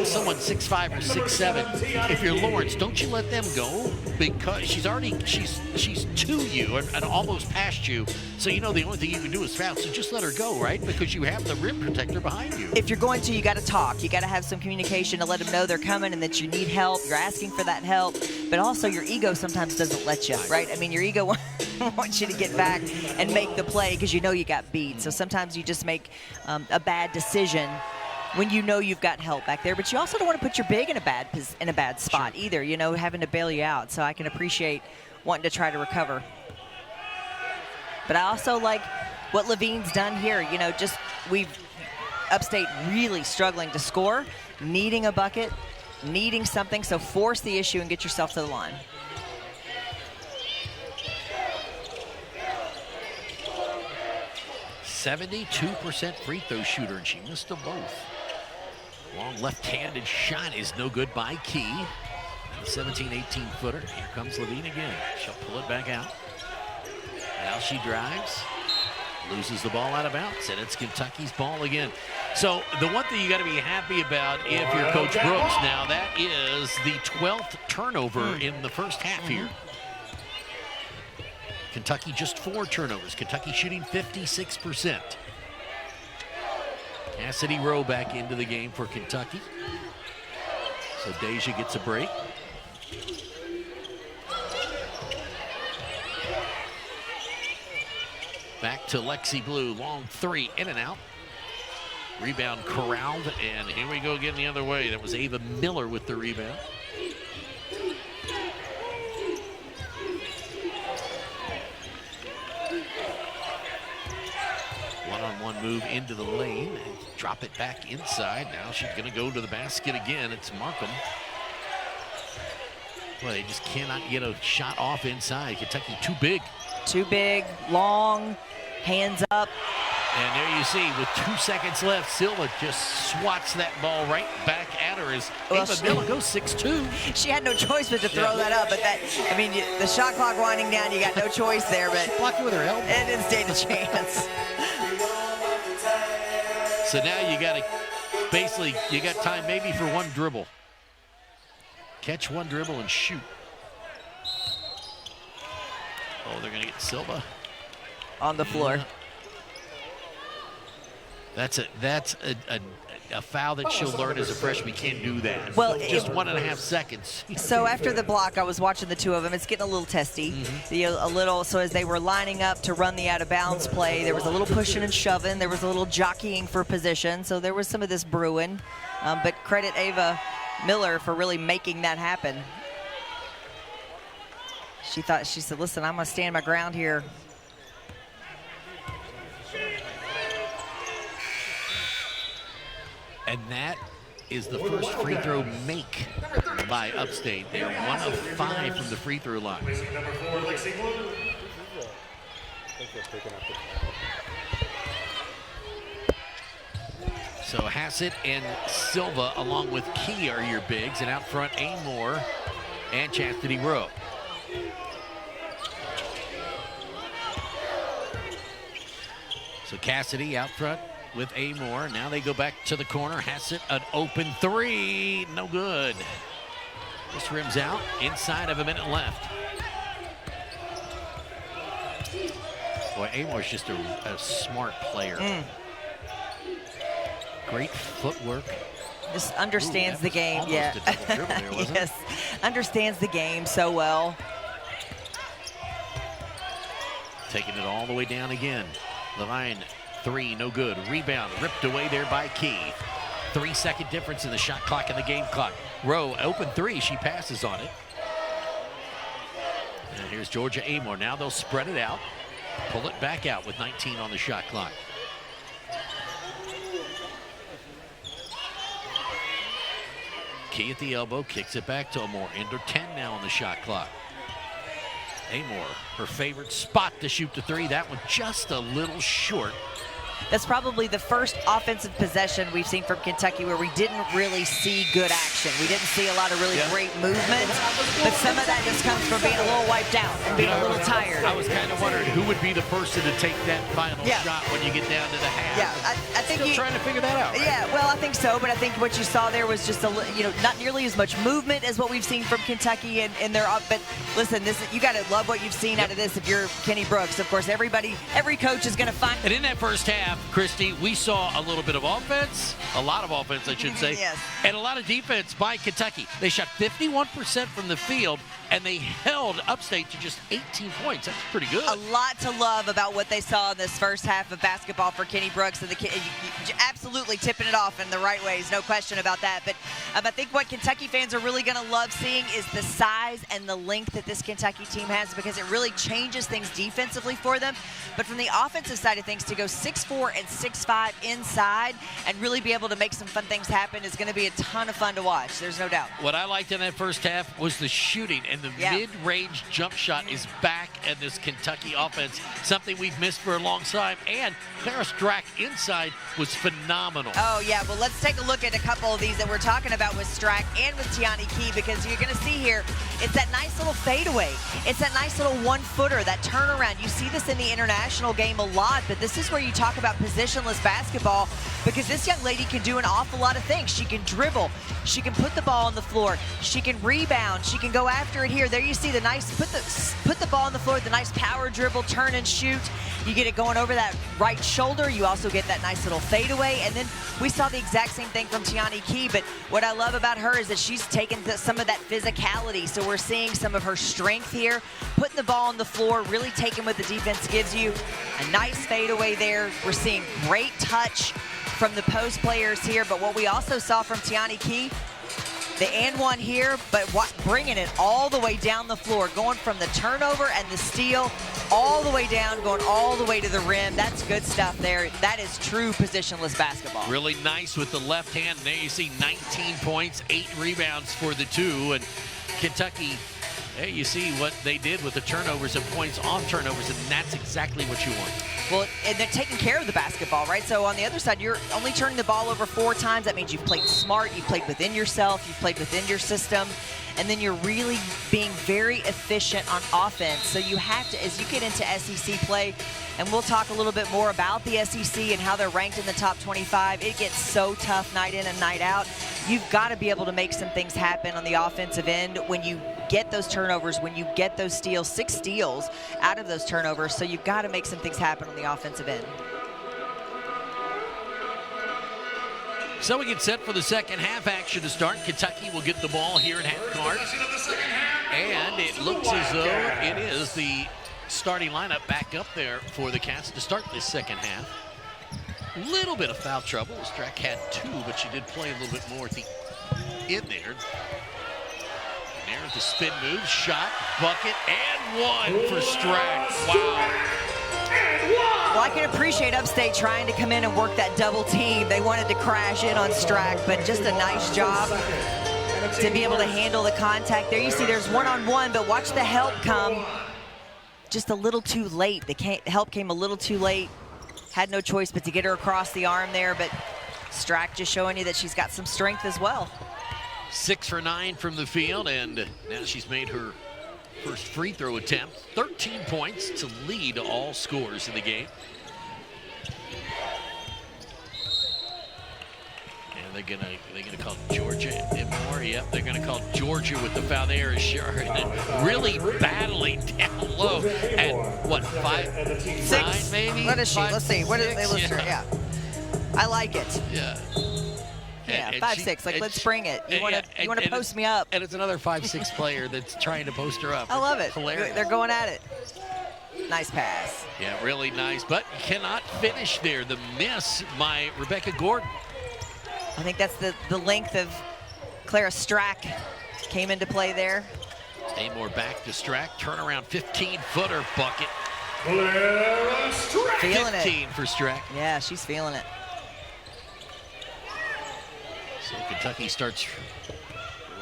someone 6'5" or 6'7", if you're Lawrence, don't you let them go? Because she's to you and almost past you. So you know the only thing you can do is foul. So just let her go, right? Because you have the rim protector behind you. If you're going to, you got to talk. You got to have some communication to let them know they're coming and that you need help. You're asking for that help. But also your ego sometimes doesn't let you, right? I mean, your ego wants you to get back and make the play because you know you got beat. So sometimes you just make a bad decision when you know you've got help back there. But you also don't want to put your big in a bad spot either, you know, having to bail you out. So I can appreciate wanting to try to recover. But I also like what Levine's done here. You know, just Upstate really struggling to score, needing a bucket, needing something. So force the issue and get yourself to the line. .72% free throw shooter, and she missed them both. Long left-handed shot is no good by Key. 17, 18-footer. Here comes Levine again. She'll pull it back out. Now she drives, loses the ball out of bounds, and it's Kentucky's ball again. So the one thing you got to be happy about if you're Coach Brooks now, that is the 12th turnover in the first half here. Kentucky just 4 turnovers. Kentucky shooting 56%. Cassidy Rowe back into the game for Kentucky. So Deja gets a break. Back to Lexi Blue, long 3, in and out. Rebound corralled, and here we go again the other way. That was Ava Miller with the rebound. One-on-one move into the lane, and drop it back inside. Now she's gonna go to the basket again. It's Markham. Well, they just cannot get a shot off inside. Kentucky too big. Too big, long, hands up. And there you see, with 2 seconds left, Silva just swats that ball right back at her as Ava Miller goes 6'2". She had no choice but to throw that up, but that, I mean, the shot clock winding down, you got no choice there, but blocked it with her elbow. It didn't stand a chance. So now you got to, basically, you got time maybe for one dribble. Catch one dribble and shoot. Oh, they're going to get Silva on the floor. That's a foul that she'll learn as a freshman. Can't do that. Well, just 1.5 seconds. So after the block, I was watching the two of them. It's getting a little testy. So as they were lining up to run the out of bounds play, there was a little pushing and shoving. There was a little jockeying for position. So there was some of this brewing. But credit Ava Miller for really making that happen. She said, listen, I'm going to stand my ground here. And that is the first free throw make by Upstate. They're 1 of 5 from the free throw line. So Hassett and Silva, along with Key, are your bigs, and out front, Amoore and Chastity Rowe. So Cassidy out front with Amoore. Now they go back to the corner. Hassett, an open 3, no good. Just rims out, inside of a minute left. Boy, Amoore's just a smart player. Great footwork. Just understands the game, yeah. There, yes, understands the game so well. Taking it all the way down again. Levine, 3, no good. Rebound ripped away there by Key. 3-second difference in the shot clock and the game clock. Rowe, open 3, she passes on it. And here's Georgia Amoore. Now they'll spread it out, pull it back out with 19 on the shot clock. Key at the elbow, kicks it back to Amoore. Under 10 now on the shot clock. Amoore, her favorite spot to shoot the 3. That one just a little short. That's probably the first offensive possession we've seen from Kentucky where we didn't really see good action. We didn't see a lot of really great movement, but some of that just comes from being a little wiped out and being a little tired. I was kind of wondering who would be the person to take that final shot when you get down to the half. Yeah, I think Still trying to figure that out. Right? Yeah, well, I think so, but I think what you saw there was just not nearly as much movement as what we've seen from Kentucky in their up. But listen, you got to love what you've seen out of this if you're Kenny Brooks. Of course, every coach is going to find. And in that first half, Christy, we saw a little bit of offense, a lot of offense, I should say, and a lot of defense by Kentucky. They shot 51% from the field, and they held Upstate to just 18 points. That's pretty good. A lot to love about what they saw in this first half of basketball for Kenny Brooks, and absolutely tipping it off in the right ways, no question about that. But I think what Kentucky fans are really going to love seeing is the size and the length that this Kentucky team has, because it really changes things defensively for them. But from the offensive side of things, to go 6'4" and 6'5" inside and really be able to make some fun things happen is going to be a ton of fun to watch. There's no doubt. What I liked in that first half was the shooting, and the mid-range jump shot is back in this Kentucky offense, something we've missed for a long time. And Clara Strack inside was phenomenal. Oh, yeah. Well, let's take a look at a couple of these that we're talking about with Strack and with Tiani Key, because you're going to see here, it's that nice little fadeaway. It's that nice little one-footer, that turnaround. You see this in the international game a lot, but this is where you talk about positionless basketball, because this young lady can do an awful lot of things. She can dribble. She can put the ball on the floor. She can rebound. She can go after it here. There you see the nice, put the ball on the floor, the nice power dribble, turn and shoot. You get it going over that right shoulder. You also get that nice little fadeaway. And then we saw the exact same thing from Tiani Key, but what I love about her is that she's taken some of that physicality. So we're seeing some of her strength here, putting the ball on the floor, really taking what the defense gives you. A nice fadeaway there. We're seeing great touch from the post players here, but what we also saw from Tiani Key, the and one here, but bringing it all the way down the floor, going from the turnover and the steal all the way down, going all the way to the rim. That's good stuff there. That is true positionless basketball. Really nice with the left hand. There you see 19 points, 8 rebounds for the two. And Kentucky, there you see what they did with the turnovers and points on turnovers, and that's exactly what you want. Well, and they're taking care of the basketball, right? So on the other side, you're only turning the ball over 4 times. That means you've played smart, you've played within yourself, you've played within your system, and then you're really being very efficient on offense. So you have to, as you get into SEC play, and we'll talk a little bit more about the SEC and how they're ranked in the top 25. It gets so tough night in and night out. You've got to be able to make some things happen on the offensive end when you get those turnovers, when you get those steals, 6 steals out of those turnovers. So you've got to make some things happen on the offensive end. So we get set for the second half action to start. Kentucky will get the ball here in half court. And it looks as though it is the starting lineup back up there for the Cats to start this second half. Little bit of foul trouble. Strack had 2, but she did play a little bit more at the end there. There's the spin move, shot, bucket, and 1 for Strack. Wow. Well, I can appreciate Upstate trying to come in and work that double team. They wanted to crash in on Strack, but just a nice job to be able to handle the contact. There you see there's one-on-one, but watch the help come just a little too late. The help came a little too late. Had no choice but to get her across the arm there, but Strack just showing you that she's got some strength as well. 6 for 9 from the field, and now she's made her first free throw attempt. 13 points to lead all scores in the game. And they're gonna call Georgia Amoore. Yep, they're gonna call Georgia with the foul there. Is really battling down low at what, 5, 6, 9 maybe? What is she? 5, Let's see. What is they list her? Yeah. I like it. Yeah. Yeah, 5'6". Like, let's bring it. You want to post me up? And it's another 5'6" player that's trying to post her up. I love it. Hilarious. They're going at it. Nice pass. Yeah, really nice, but cannot finish there. The miss by Rebecca Gordon. I think that's the length of Clara Strack came into play there. Amoore back to Strack. Turnaround 15-footer bucket. Clara Strack. Feeling 15 it. for Strack. Yeah, she's feeling it. So Kentucky starts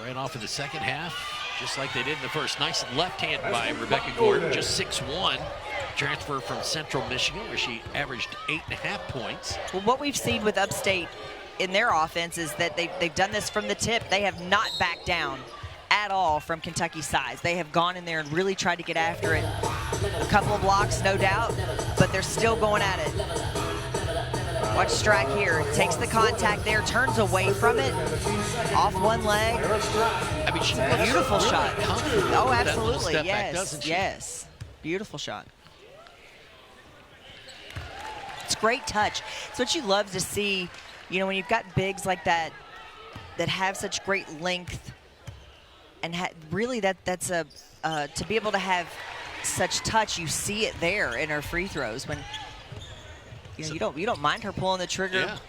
right off of the second half. just like they did in the first. Nice left hand by Rebecca Gordon, just 6'1". Transfer from Central Michigan, where she averaged 8.5 points. Well, what we've seen with Upstate in their offense is that they've done this from the tip. They have not backed down at all from Kentucky's size. They have gone in there and really tried to get after it. A couple of blocks, no doubt, but they're still going at it. Watch Strack here. Takes the contact there, turns away from it, off one leg. I mean, she looks Beautiful really shot. comfortable Oh, with that absolutely. little step back, Yes. doesn't she? Yes. Beautiful shot. It's great touch. It's what you love to see, you know, when you've got bigs like that that have such great length, and really that's a to be able to have such touch. You see it there in her free throws when you know you don't mind her pulling the trigger. Yeah.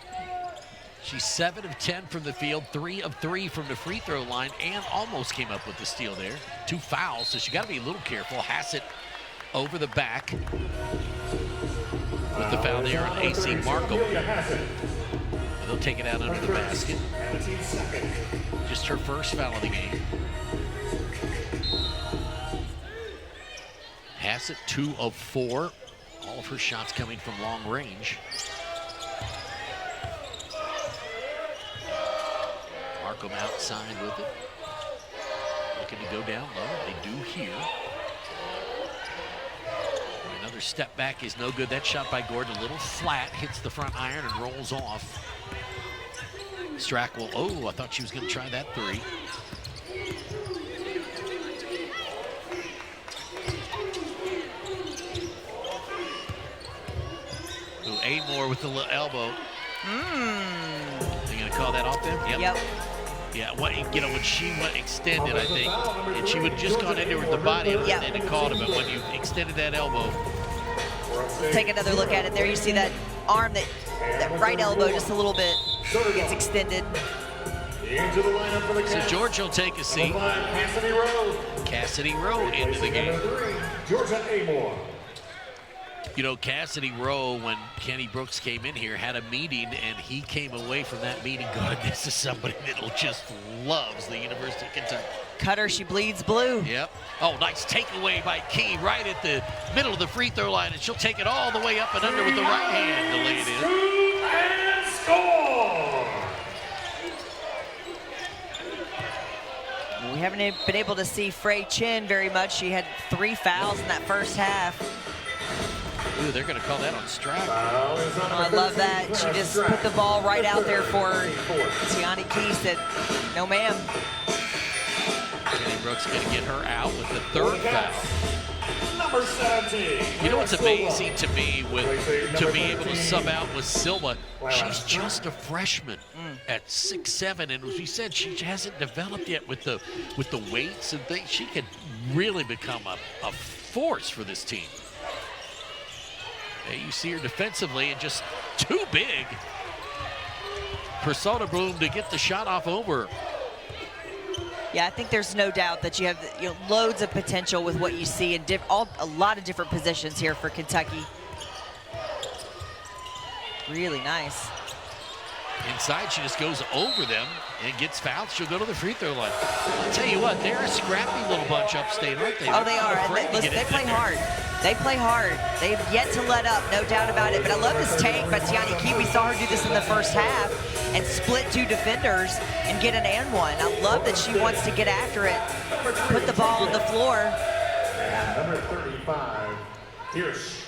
She's 7 of 10 from the field, 3 of 3 from the free throw line, and almost came up with the steal there. 2 fouls, so she got to be a little careful. Hassett over the back with the foul there on AC Markham. They'll take it out under the basket. Just her first foul of the game. Hassett 2 of 4. All of her shots coming from long range. Markham outside with it. Looking to go down low. They do here. Another step back is no good. That shot by Gordon, a little flat, hits the front iron and rolls off. Strack will, oh, I thought she was going to try that three. Ooh, Amoore with the little elbow. They going to call that off then? Yep. Yeah, you know, when she went extended, I think, and she would have just gone into her with the body and it called him, but when you extended that elbow. Take another look at it there. You see that arm, that right elbow just a little bit gets extended. So Georgia will take a seat. Cassidy Rowe into the game. Georgia Amoore. You know, Cassidy Rowe, when Kenny Brooks came in here, had a meeting, and he came away from that meeting going, this is somebody that just loves the University of Kentucky. Cutter, she bleeds blue. Yep. Oh, nice takeaway by Key right at the middle of the free throw line, and she'll take it all the way up and under with the right hand to lay it in. Shoot and score! We haven't been able to see Frey Chin very much. She had 3 fouls in that first half. Ooh, they're going to call that on Strack. Oh, I love that. She just put the ball right out there for her. Tiani Key said, no, ma'am. Kenny Brooks going to get her out with the 3rd foul. Number 17. You know what's amazing to me to be able to sub out with Silva? She's just a freshman at 6'7", and as we said, she hasn't developed yet with the weights and things. She could really become a force for this team. You see her defensively and just too big for Soderblom to get the shot off over. Yeah, I think there's no doubt that you have loads of potential with what you see in a lot of different positions here for Kentucky. Really nice. Inside, she just goes over them and gets fouled. She'll go to the free throw line. I'll tell you what, they're a scrappy little bunch upstate, aren't they? Oh, they are. They play hard. They play hard. They've yet to let up, no doubt about it. But I love this take by Tiani Key. We saw her do this in the first half and split 2 defenders and get an and one. I love that she wants to get after it, put the ball on the floor. And number 35, Hirsch.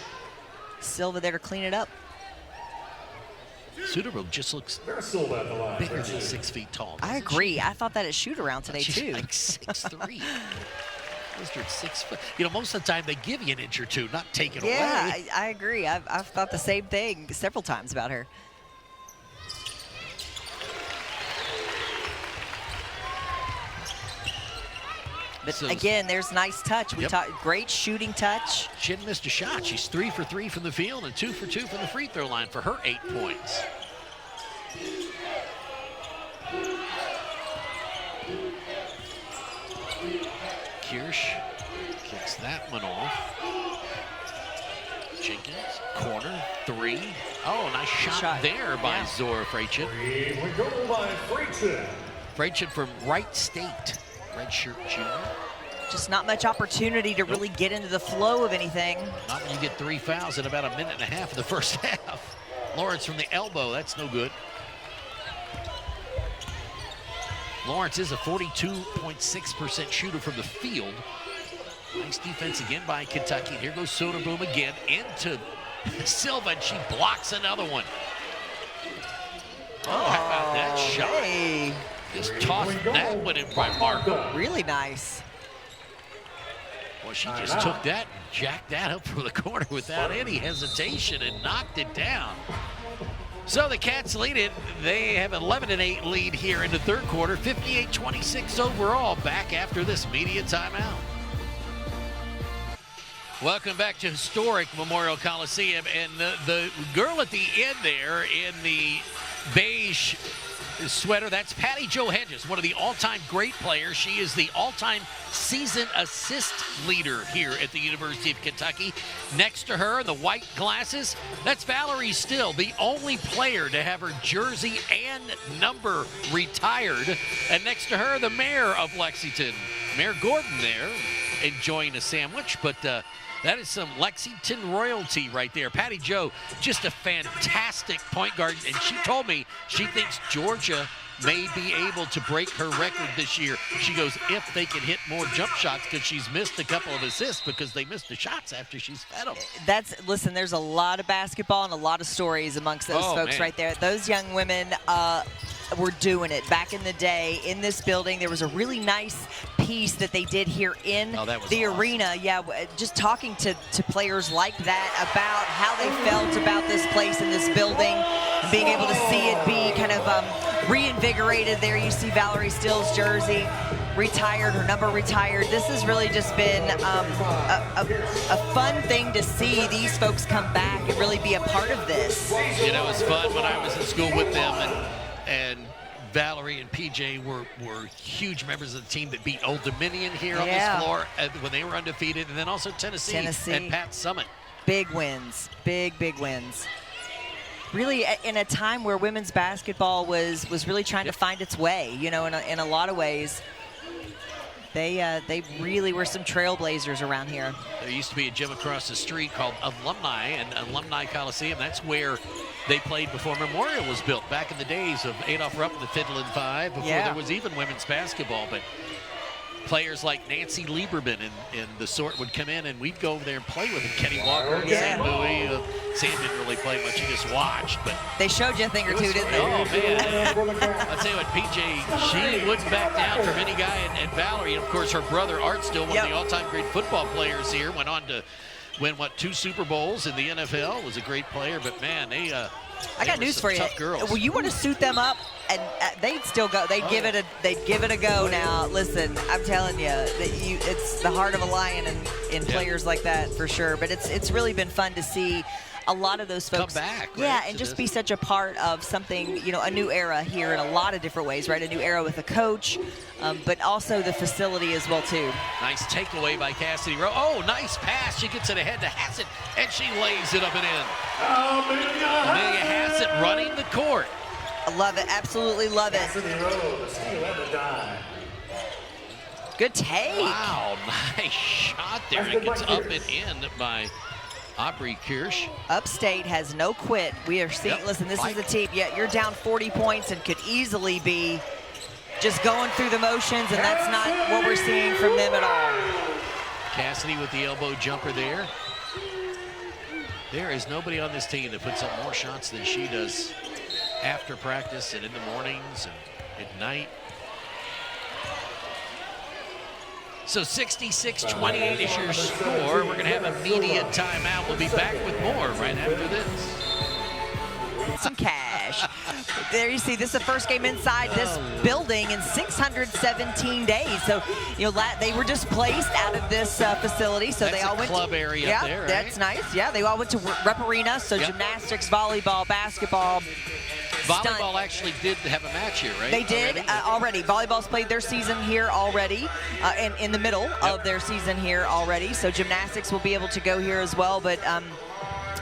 Silva there to clean it up. Soderblom just looks Silva at the line. bigger than 6 feet tall. I agree. I thought that at shoot around today, She's too. like 6'3". Listed 6 foot. You know, most of the time they give you an inch or two, not take it Yeah, away. I agree. I've thought the same thing several times about her. But So- again, there's nice touch. We talked great shooting touch. She hadn't missed a shot. She's 3 for 3 from the field and 2 for 2 from the free throw line for her 8 points. Kirsch kicks that one off. Jenkins, corner, 3. Oh, nice shot there by Zora Freichin. We go by Freichin. Freichin from Wright State. redshirt junior. Just not much opportunity to really get into the flow of anything. Not when you get 3 fouls in about a minute and a half of the first half. Lawrence from the elbow, that's no good. Lawrence is a 42.6% shooter from the field. Nice defense again by Kentucky. Here goes Soderboom again into Silva, and she blocks another one. Oh, how about that shot? Hey. Just tossed that one in by Marco. Really nice. Well, she just took that and jacked that up from the corner without any hesitation and knocked it down. So the Cats lead it. They have an 11-8 lead here in the third quarter, 58-26 overall, back after this media timeout. Welcome back to historic Memorial Coliseum, and the girl at the end there in the beige sweater, that's Patty Jo Hedges, one of the all-time great players. She is the all-time season assist leader here at the University of Kentucky. Next to her, the white glasses, that's Valerie Still, the only player to have her jersey and number retired. And next to her, the mayor of Lexington, Mayor Gordon there, enjoying a sandwich, but that is some Lexington royalty right there. Patty Jo, just a fantastic point guard, and she told me she thinks Georgia may be able to break her record this year. She goes, if they can hit more jump shots, because she's missed a couple of assists because they missed the shots after she's fed them. Listen, there's a lot of basketball and a lot of stories amongst those folks right there. Those young women were doing it back in the day in this building. There was a really nice piece that they did here in the arena. Yeah, just talking to players like that about how they felt about this place and this building, and being able to see it be kind of reinvigorated. There you see Valerie Still's jersey retired, her number retired. This has really just been a fun thing to see these folks come back and really be a part of this. You know, it was fun when I was in school with them, and Valerie and PJ were huge members of the team that beat Old Dominion here on this floor when they were undefeated, and then also Tennessee. And Pat Summitt. Big wins, big wins. Really, in a time where women's basketball was really trying to find its way, you know, in a lot of ways. They really were some trailblazers around here. There used to be a gym across the street called Alumni and Alumni Coliseum. That's where they played before Memorial was built, back in the days of Adolph Rupp and the Fiddlin' Five, before there was even women's basketball. But players like Nancy Lieberman and the sort would come in, and we'd go over there and play with them. Kenny Walker, Sam Bowie. Sam didn't really play much, he just watched. But they showed you a thing or two, didn't they? Oh, man. I'll tell you what, PJ, she wouldn't back down from any guy. And Valerie, and of course, her brother Art, still one of the all-time great football players here, went on to win, 2 Super Bowls in the NFL, was a great player. But, man, I got news for you. Girls. Well, you want to suit them up, and they'd still go. They'd give it a go. Now, listen, I'm telling you, it's the heart of a lion in players like that for sure. But it's really been fun to see a lot of those folks come back. Yeah, and just be such a part of something, you know, a new era here in a lot of different ways, right? A new era with a coach, but also the facility as well too. Nice takeaway by Cassidy Rowe. Oh, nice pass. She gets it ahead to Hassett, and she lays it up and in. Amelia Hassett running the court. I love it. Absolutely love it. Good take. Wow, nice shot there. It gets up and in by Aubrey Kirsch. Upstate has no quit. We are seeing, listen, this is the team. Yeah, you're down 40 points and could easily be just going through the motions, and that's not what we're seeing from them at all. Cassidy with the elbow jumper there. There is nobody on this team that puts up more shots than she does after practice and in the mornings and at night. So 66-28 is your score. We're going to have a media timeout. We'll be back with more right after this. Some cash. There you see, this is the first game inside this building in 617 days. So, you know, they were displaced out of this facility. So that's they all went club area up there, right? That's nice. Yeah, they all went to Rep Arena. So gymnastics, volleyball, basketball. Volleyball actually did have a match here, right? They did already. Volleyball's played their season here already, and in the middle of their season here already. So gymnastics will be able to go here as well. But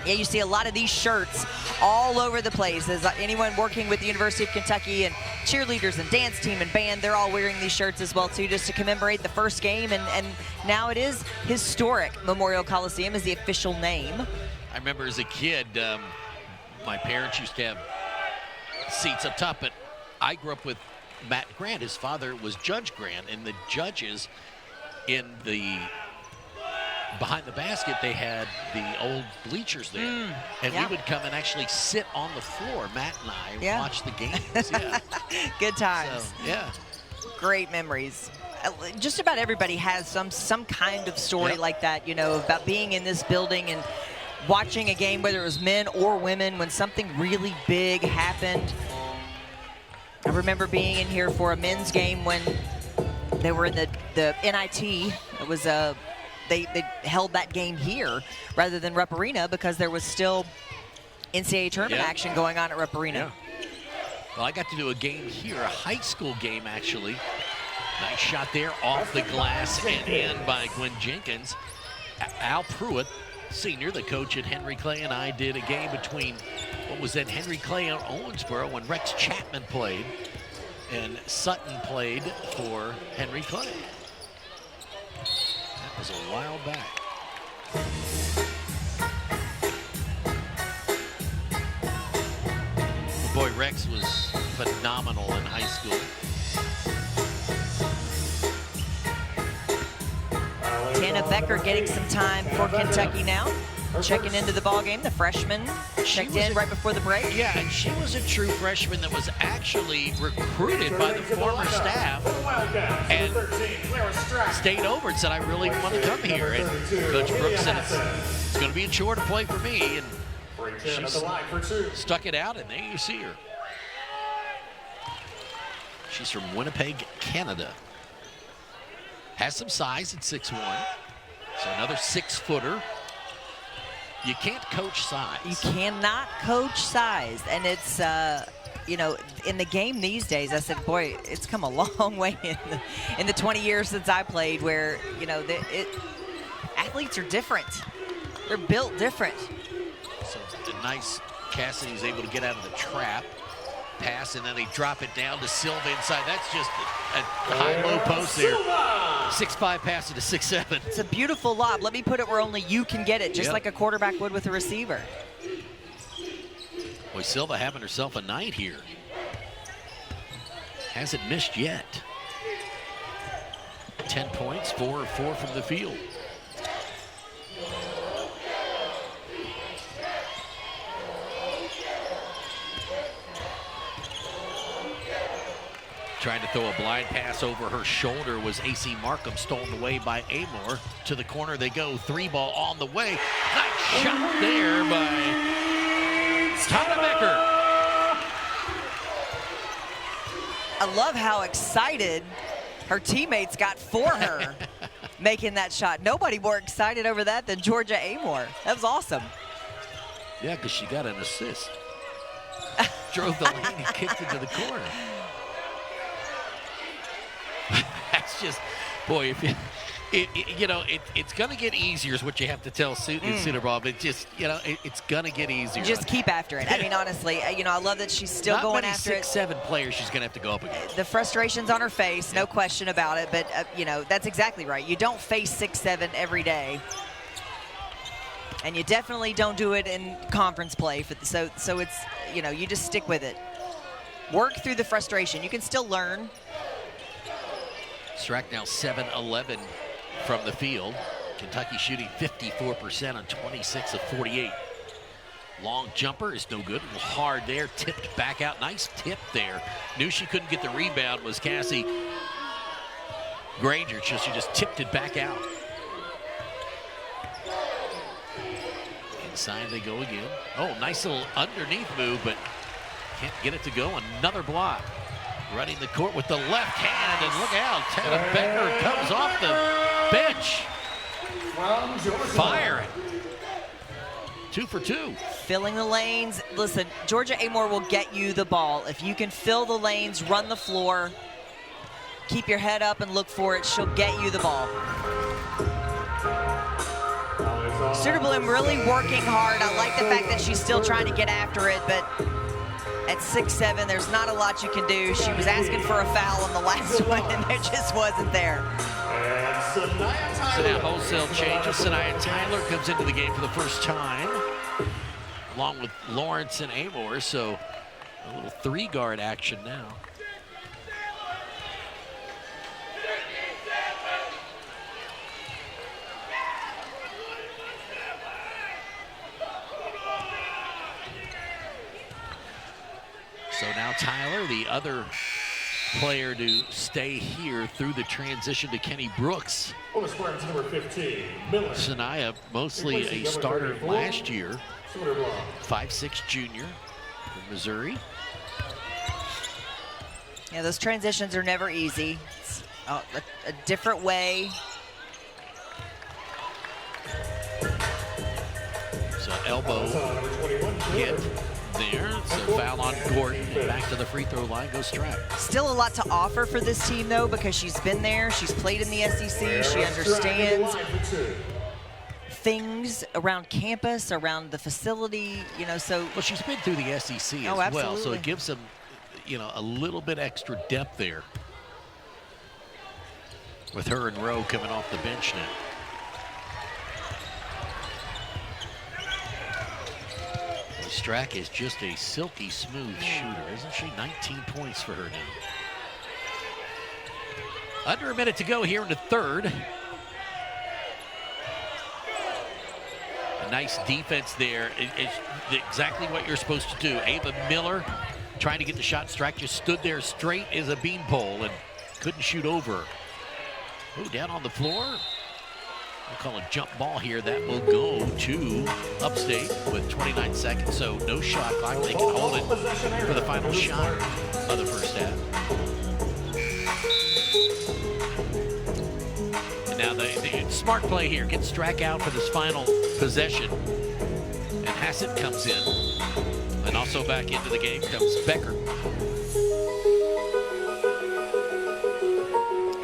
Yeah, you see a lot of these shirts all over the place. As anyone working with the University of Kentucky and cheerleaders and dance team and band, they're all wearing these shirts as well too, just to commemorate the first game. And now it is historic. Memorial Coliseum is the official name. I remember as a kid, my parents used to have seats up top, but I grew up with Matt Grant. His father was Judge Grant, and the judges in the behind the basket, they had the old bleachers there. And we would come and actually sit on the floor, Matt and I, watch the games. Yeah. Good times. So, yeah. Great memories. Just about everybody has some kind of story like that, you know, about being in this building and watching a game, whether it was men or women, when something really big happened. I remember being in here for a men's game when they were in the NIT. It was they held that game here rather than Rupp Arena because there was still NCAA tournament action going on at Rupp Arena. Yeah. Well, I got to do a game here, a high school game actually. Nice shot there off the glass and in by Gwen Jenkins. Al Pruitt, senior, the coach at Henry Clay, and I did a game between what was then Henry Clay and Owensboro when Rex Chapman played and Sutton played for Henry Clay. That was a while back. Boy, Rex was phenomenal in high school. Tana Becker getting some time for Kentucky now. Checking into the ball game. The freshman checked in right before the break. Yeah, and she was a true freshman that was actually recruited by the former staff and stayed over and said, I really want to come here. And Coach Brooks said, it's going to be a chore to play for me. And she stuck it out, and there you see her. She's from Winnipeg, Canada. Has some size at 6'1". So another 6-footer. You can't coach size. You cannot coach size. And it's, you know, in the game these days, I said, boy, it's come a long way in the 20 years since I played where, you know, athletes are different. They're built different. So nice. Cassidy's able to get out of the trap. Pass, and then they drop it down to Silva inside. That's just a high-low post there. 6'5" pass to 6'7". It's a beautiful lob. Let me put it where only you can get it, just like a quarterback would with a receiver. Boy, Silva having herself a night here. Hasn't missed yet. 10 points, 4 of 4 from the field. Trying to throw a blind pass over her shoulder was AC Markham, stolen away by Amoore. To the corner they go, 3-ball on the way. Nice shot there by Tana Becker. I love how excited her teammates got for her making that shot. Nobody more excited over that than Georgia Amoore. That was awesome. Yeah, because she got an assist. Drove the lane and kicked it to the corner. That's just, boy, if you know, it's going to get easier is what you have to tell Sooner Ball, but just, you know, it's going to get easier. Just keep after it. I mean, honestly, you know, I love that she's still going after it. 6'7" players she's going to have to go up against. The frustration's on her face, no question about it, but, you know, that's exactly right. You don't face 6'7" every day. And you definitely don't do it in conference play. So it's, you know, you just stick with it. Work through the frustration. You can still learn. Strack now 7-11 from the field. Kentucky shooting 54% on 26 of 48. Long jumper is no good. A little hard there. Tipped back out. Nice tip there. Knew she couldn't get the rebound was Cassie Granger. She just tipped it back out. Inside they go again. Oh, nice little underneath move, but can't get it to go. Another block. Running the court with the left hand, and look out, Tana Becker comes off the bench. Firing. 2 for 2. Filling the lanes. Listen, Georgia Amoore will get you the ball. If you can fill the lanes, run the floor, keep your head up and look for it, she'll get you the ball. Soderblom really working hard. I like the fact that she's still trying to get after it, but at 6'7", there's not a lot you can do. She was asking for a foul on the last one, and there just wasn't there. So now wholesale changes. Sanaya Tyler comes into the game for the first time, along with Lawrence and Amoore. So a little three-guard action now. So now Tyler, the other player to stay here through the transition to Kenny Brooks. Number 15, Miller. Sanaya, mostly a starter last year. 5'6" junior from Missouri. Yeah, those transitions are never easy. It's a different way. So elbow hit there. So foul on Gordon, and back to the free throw line goes Strack. Still a lot to offer for this team, though, because she's been there. She's played in the SEC. She understands things around campus, around the facility, you know, so. Well, she's been through the SEC as well, so it gives them, you know, a little bit extra depth there with her and Rowe coming off the bench now. Strack is just a silky smooth shooter, isn't she? 19 points for her now. Under a minute to go here in the third. A nice defense there. It's exactly what you're supposed to do. Ava Miller trying to get the shot. Strack just stood there straight as a beanpole and couldn't shoot over. Oh, down on the floor. We'll call a jump ball here. That will go to Upstate with 29 seconds. So no shot clock. They can hold it for the final shot of the first half. And now the smart play here. Get Strack out for this final possession. And Hassett comes in. And also back into the game comes Becker.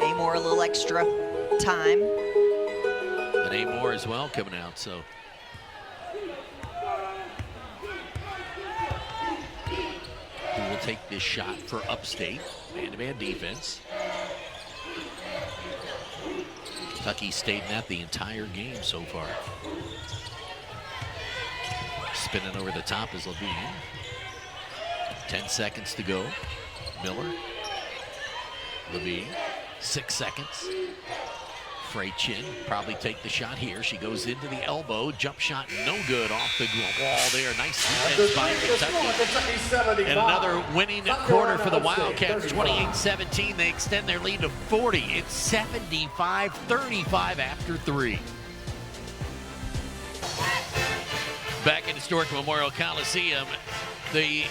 Amoore a little extra time. And Amoore as well coming out, so. Who will take this shot for Upstate? Man-to-man defense. Kentucky stayed in that the entire game so far. Spinning over the top is Levine. 10 seconds to go. Miller. Levine. 6 seconds. Chin probably take the shot here. She goes into the elbow. Jump shot no good off the wall there. Nice defense by Kentucky. And another winning quarter for the Wildcats. 28-17. They extend their lead to 40. It's 75-35 after 3. Back in historic Memorial Coliseum, the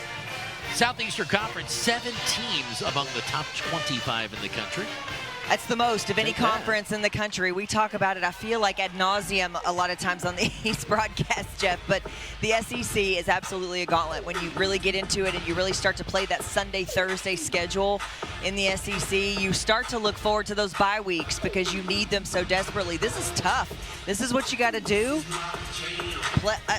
Southeastern Conference, 7 teams among the top 25 in the country. That's the most of any conference in the country. We talk about it, I feel like, ad nauseum a lot of times on the East broadcast, Jeff, but the SEC is absolutely a gauntlet. When you really get into it and you really start to play that Sunday, Thursday schedule in the SEC, you start to look forward to those bye weeks because you need them so desperately. This is tough. This is what you got to do.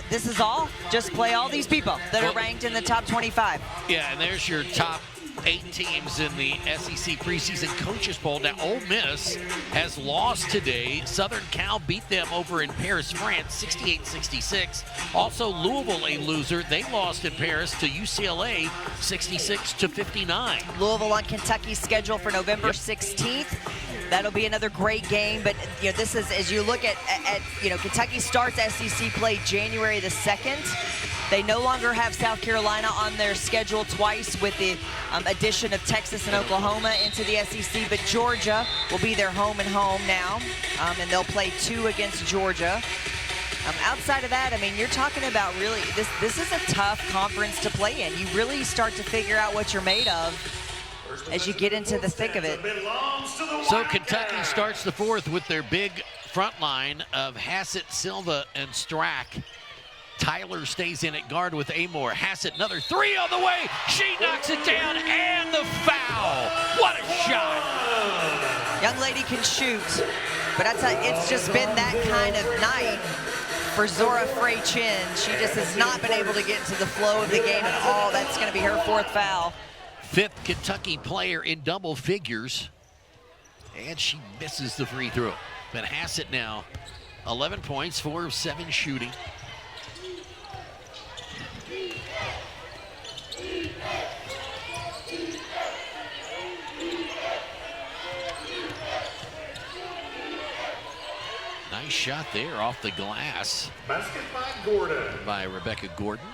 This is all. Just play all these people that are ranked in the top 25. Yeah, and there's your top 8 teams in the SEC preseason coaches poll. Now, Ole Miss has lost today. Southern Cal beat them over in Paris, France, 68-66. Also, Louisville, a loser. They lost in Paris to UCLA, 66-59. Louisville on Kentucky's schedule for November 16th. That'll be another great game, but you know, this is, as you look at you know, Kentucky starts SEC play January the 2nd. They no longer have South Carolina on their schedule twice with the addition of Texas and Oklahoma into the SEC, but Georgia will be their home and home now, and they'll play 2 against Georgia. Outside of that, I mean, you're talking about really, this is a tough conference to play in. You really start to figure out what you're made of as you get into the thick of it. So Kentucky starts the fourth with their big front line of Hassett, Silva, and Strack. Tyler stays in at guard with Amoore. Hassett, another 3 on the way. She knocks it down, and the foul. What a shot. Young lady can shoot, but it's just been that kind of night for Zora Frey-Chin. She just has not been able to get into the flow of the game at all. That's going to be her 4th foul. 5th Kentucky player in double figures. And she misses the free throw. But Hassett now 11 points, 4 of 7 shooting. Nice shot there off the glass. Basket by Gordon. By Rebecca Gordon.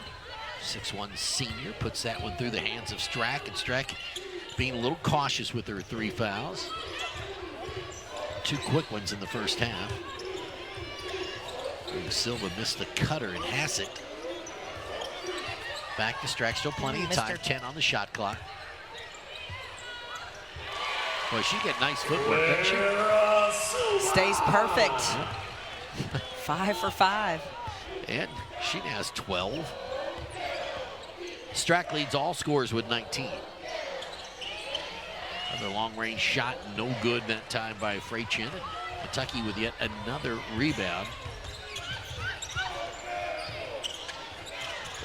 6'1" senior puts that one through the hands of Strack, and Strack being a little cautious with her 3 fouls. 2 quick ones in the first half. And Silva missed the cutter, and Hassett back to Strack. Still plenty of time. 10 on the shot clock. Boy, she got nice footwork, doesn't she? Stays perfect. 5 for 5. And she now has 12. Strack leads all scorers with 19. Another long-range shot, no good that time by Frey-Chin. And Kentucky with yet another rebound.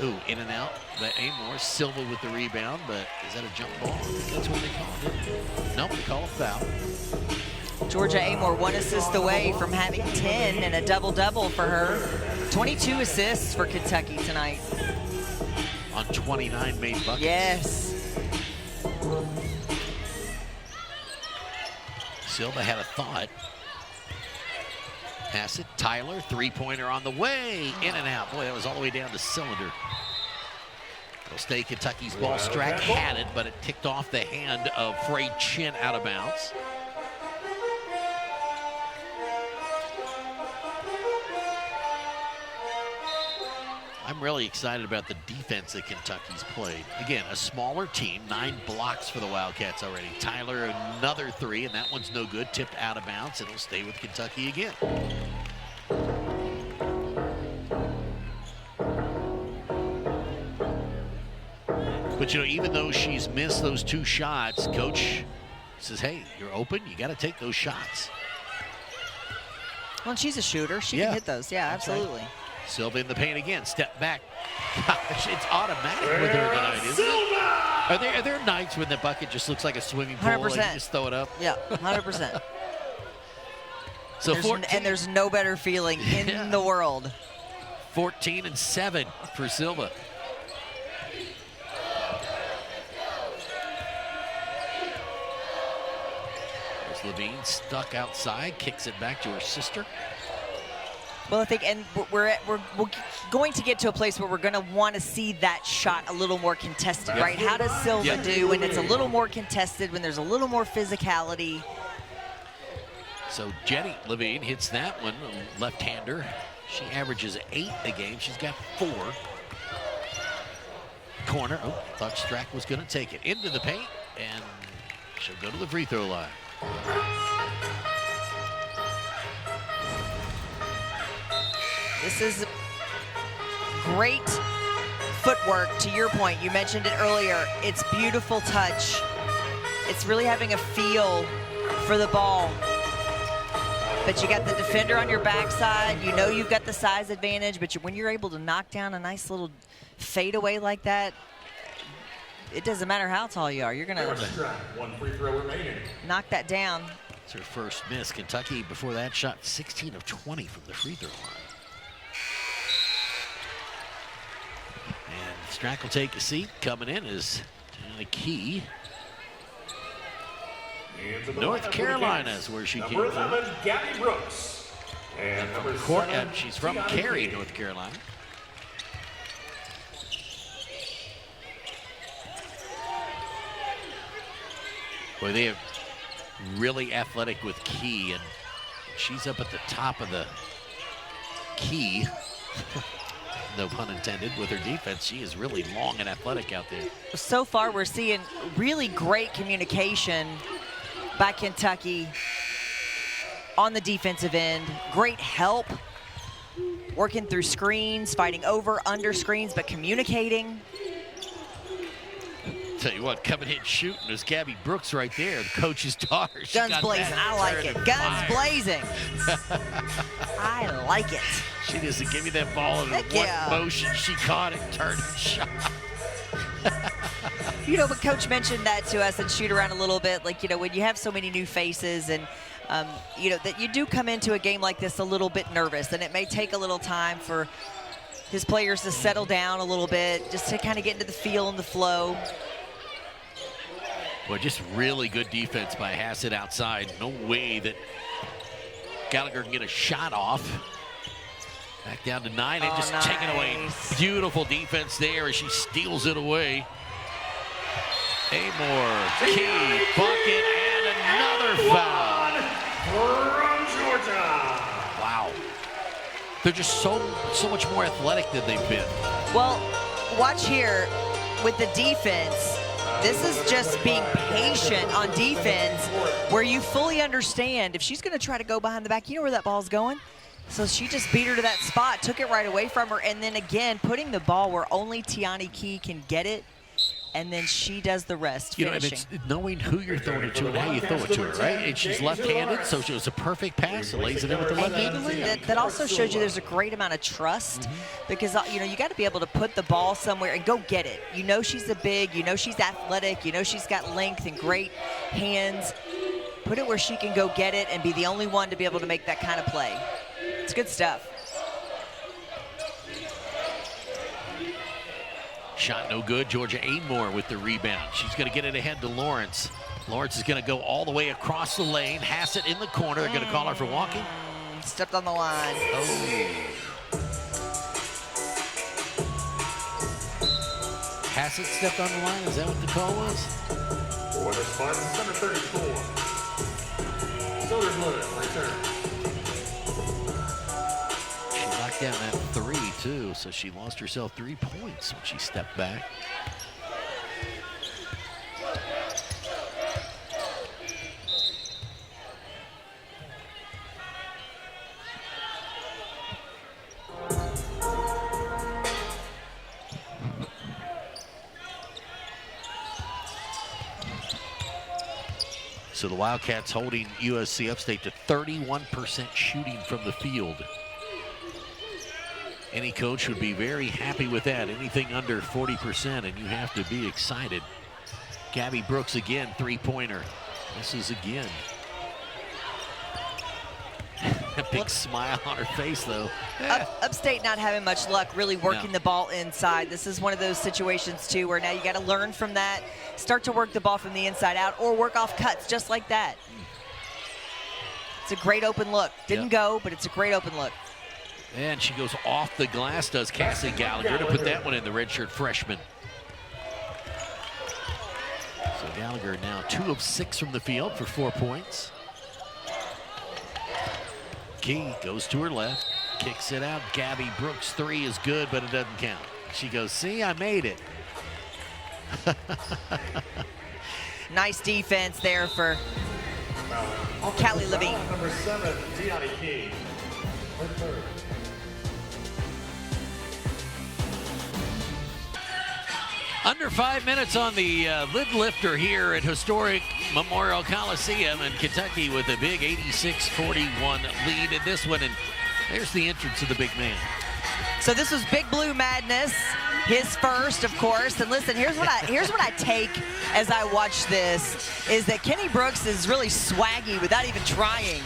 Ooh, in and out by Amoore. Silva with the rebound, but is that a jump ball? I think that's what they called it. Nope, they call a foul. Georgia Amoore 1 assist away from having 10 and a double-double for her. 22 assists for Kentucky tonight. On 29 made buckets. Yes. Silva had a thought. Hassett, Tyler, 3-pointer on the way. In and out. Boy, that was all the way down the cylinder. It'll stay Kentucky's ball. Strack had it, but it ticked off the hand of Frey-Chin out of bounds. I'm really excited about the defense that Kentucky's played. Again, a smaller team, 9 blocks for the Wildcats already. Tyler, another 3, and that one's no good. Tipped out of bounds. It'll stay with Kentucky again. But, you know, even though she's missed those 2 shots, Coach says, hey, you're open. You got to take those shots. Well, and she's a shooter. She can hit those. Yeah, absolutely. Right. Silva in the paint again. Step back. Gosh, it's automatic with her tonight, isn't it? Are there nights when the bucket just looks like a swimming pool? 100%. Like you just throw it up? Yeah, 100%. So there's no better feeling in the world. 14 and 7 for Silva. There's Levine stuck outside, kicks it back to her sister. Well, I think, and we're going to get to a place where we're going to want to see that shot a little more contested, right? How does Silva do when it's a little more contested, when there's a little more physicality? So Jenny Levine hits that one, left-hander. She averages 8 a game. She's got 4. Corner. Oh, thought Strack was going to take it into the paint, and she'll go to the free throw line. This is great footwork, to your point. You mentioned it earlier. It's beautiful touch. It's really having a feel for the ball. But you got the defender on your backside. You know you've got the size advantage, but when you're able to knock down a nice little fadeaway like that, it doesn't matter how tall you are. You're going to 1 free throw remaining. knock that down. It's her first miss. Kentucky, before that, shot 16 of 20 from the free throw line. And Strack will take a seat. Coming in is Johnny Key. North Carolina is where she came from. Number 11, Gabby Brooks. And number 7, she's from Cary, North Carolina. Boy, they have really athletic with Key, and she's up at the top of the key. No pun intended with her defense. She is really long and athletic out there. So far, we're seeing really great communication by Kentucky on the defensive end. Great help, working through screens, fighting over, under screens, but communicating. Tell you what, coming in shooting is Gabby Brooks right there, the coach's daughter. She Guns got blazing. that I like turn it. and Guns fire. blazing. I like it. She just give me that ball in Heck one yeah. motion. She caught it, turned and shot. You know, but Coach mentioned that to us and shoot around a little bit. Like, you know, when you have so many new faces and, you know, that you do come into a game like this a little bit nervous, and it may take a little time for his players to settle down a little bit, just to kind of get into the feel and the flow. Well, just really good defense by Hassett outside. No way that Gallagher can get a shot off. Back down to 9 and just nice. taken away. Beautiful defense there as she steals it away. Amoore, key, bucket, and another foul. From Georgia. Wow. They're just so much more athletic than they've been. Well, watch here with the defense. This is just being patient on defense, where you fully understand if she's going to try to go behind the back, you know where that ball's going. So she just beat her to that spot, took it right away from her, and then again, putting the ball where only Tiani Key can get it, and then she does the rest, You know, finishing. and it's knowing who you're throwing it to and how you throw it to her, right? And she's left-handed, so it was a perfect pass. It lays it in with the left-handed. That also shows you there's a great amount of trust, because you know, you got to be able to put the ball somewhere and go get it. You know she's a big, you know she's athletic, you know she's got length and great hands. Put it where she can go get it and be the only one to be able to make that kind of play. It's good stuff. Shot no good. Georgia Amoore with the rebound. She's going to get it ahead to Lawrence. Lawrence is going to go all the way across the lane. Hassett in the corner. They're going to call her for walking. Stepped on the line. Oh. Hassett stepped on the line. Is that what the call was? For the Spartans, number 34. Silver Blue, return. She knocked down that 3, too, so she lost herself 3 points when she stepped back. So the Wildcats holding SC Upstate to 31% shooting from the field. Any coach would be very happy with that. Anything under 40%, and you have to be excited. Gabby Brooks again, three-pointer. Misses again. A big smile on her face, though. Upstate not having much luck really working the ball inside. This is one of those situations, too, where now you got to learn from that, start to work the ball from the inside out, or work off cuts just like that. It's a great open look. Didn't go, but it's a great open look. And she goes off the glass, does Cassie Gallagher, to put that one in the redshirt freshman. So Gallagher now 2 of 6 from the field for 4 points. Key goes to her left, kicks it out. Gabby Brooks' 3 is good, but it doesn't count. She goes, see, I made it. Nice defense there for Callie Levine. Number 7, Tiani Key. Return. Under 5 minutes on the lid lifter here at historic Memorial Coliseum in Kentucky with a big 86-41 lead in this one. And there's the entrance of the big man. So this was Big Blue Madness, his first, of course. And listen, here's what I take as I watch this, is that Kenny Brooks is really swaggy without even trying.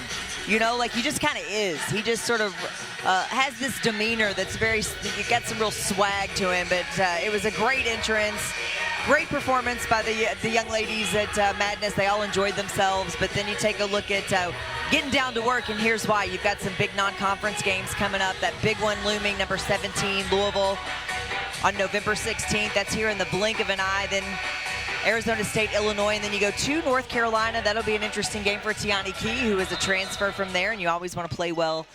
You know, like he just kind of is. He just sort of has this demeanor that's very, you got some real swag to him. But it was a great entrance, great performance by the young ladies at Madness. They all enjoyed themselves. But then you take a look at getting down to work, and here's why. You've got some big non-conference games coming up. That big one looming, number 17, Louisville, on November 16th. That's here in the blink of an eye. Then Arizona State, Illinois, and then you go to North Carolina. That'll be an interesting game for Tiani Key, who is a transfer from there, and you always want to play well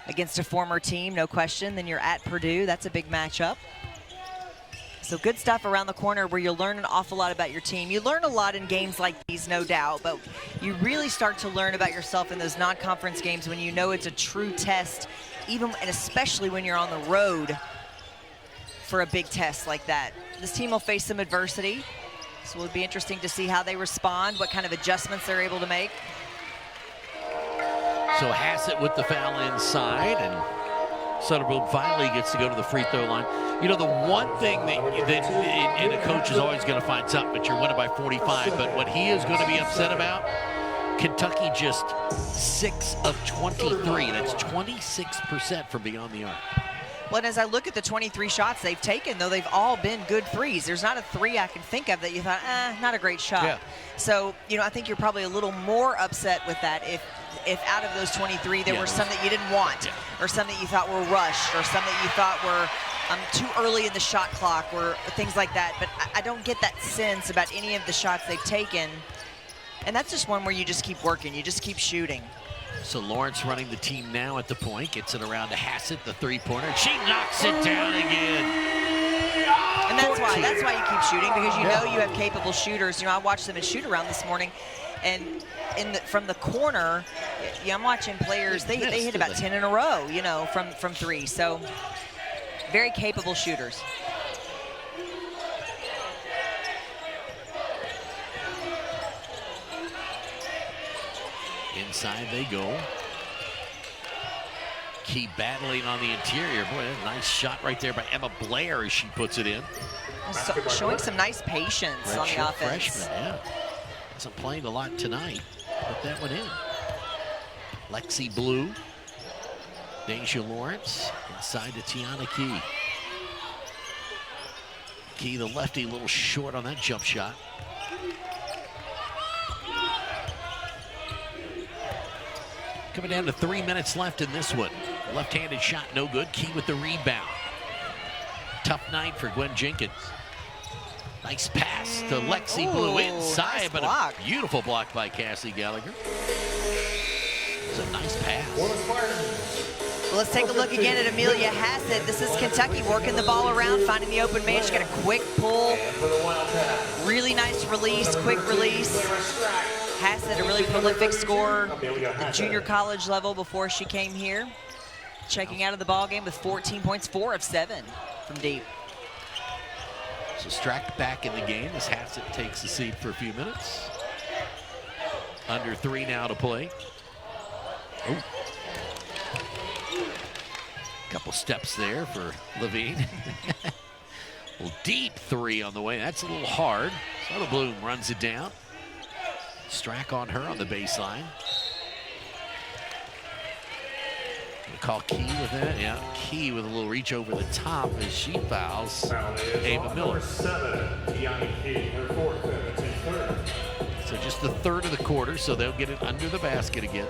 against a former team, no question. Then you're at Purdue. That's a big matchup. So good stuff around the corner where you'll learn an awful lot about your team. You learn a lot in games like these, no doubt, but you really start to learn about yourself in those non-conference games when you know it's a true test, even and especially when you're on the road for a big test like that. This team will face some adversity. So it'll be interesting to see how they respond, what kind of adjustments they're able to make. So Hassett with the foul inside, and Soderblom finally gets to go to the free throw line. You know, the one thing and a coach is always going to find something, but you're winning by 45. But what he is going to be upset about, Kentucky just 6 of 23. That's 26% from beyond the arc. Well, and as I look at the 23 shots they've taken, though, they've all been good threes. There's not a three I can think of that you thought, not a great shot. Yeah. So, you know, I think you're probably a little more upset with that if out of those 23 there were some that you didn't want, or some that you thought were rushed, or some that you thought were too early in the shot clock, or things like that. But I don't get that sense about any of the shots they've taken. And that's just one where you just keep working, you just keep shooting. So Lawrence running the team now at the point, gets it around to Hassett, the three-pointer. She knocks it down again. And that's why you keep shooting, because you know you have capable shooters. You know, I watched them in shoot-around this morning, and from the corner, I'm watching players, they hit about 10 in a row, you know, from three. So very capable shooters. Inside they go. Key battling on the interior. Boy, that's a nice shot right there by Emma Blair as she puts it in. So, showing some nice patience on the offense. Freshman, yeah. Hasn't played a lot tonight. Put that one in. Lexi Blue. Deja Lawrence. Inside to Tiana Key. Key, the lefty, a little short on that jump shot. Coming down to 3 minutes left in this one. Left-handed shot, no good. Key with the rebound. Tough night for Gwen Jenkins. Nice pass to Lexi Blue inside, nice but block. a beautiful block by Cassie Gallagher. It's a nice pass. Well, let's take a look again at Amelia Hassett. This is Kentucky working the ball around, finding the open man. She got a quick pull. Really nice release, quick release. Hassett, a really prolific scorer at junior college level before she came here. Checking out of the ball game with 14 points, 4 of 7 from deep. So Strack back in the game as Hassett takes the seat for a few minutes. Under 3 now to play. Oh. Couple steps there for Levine. Well, deep 3 on the way. That's a little hard. Soderblom runs it down. Strack on her on the baseline. Call Key with that. Yeah, Key with a little reach over the top as she fouls Ava Miller. So just the third of the quarter, so they'll get it under the basket again.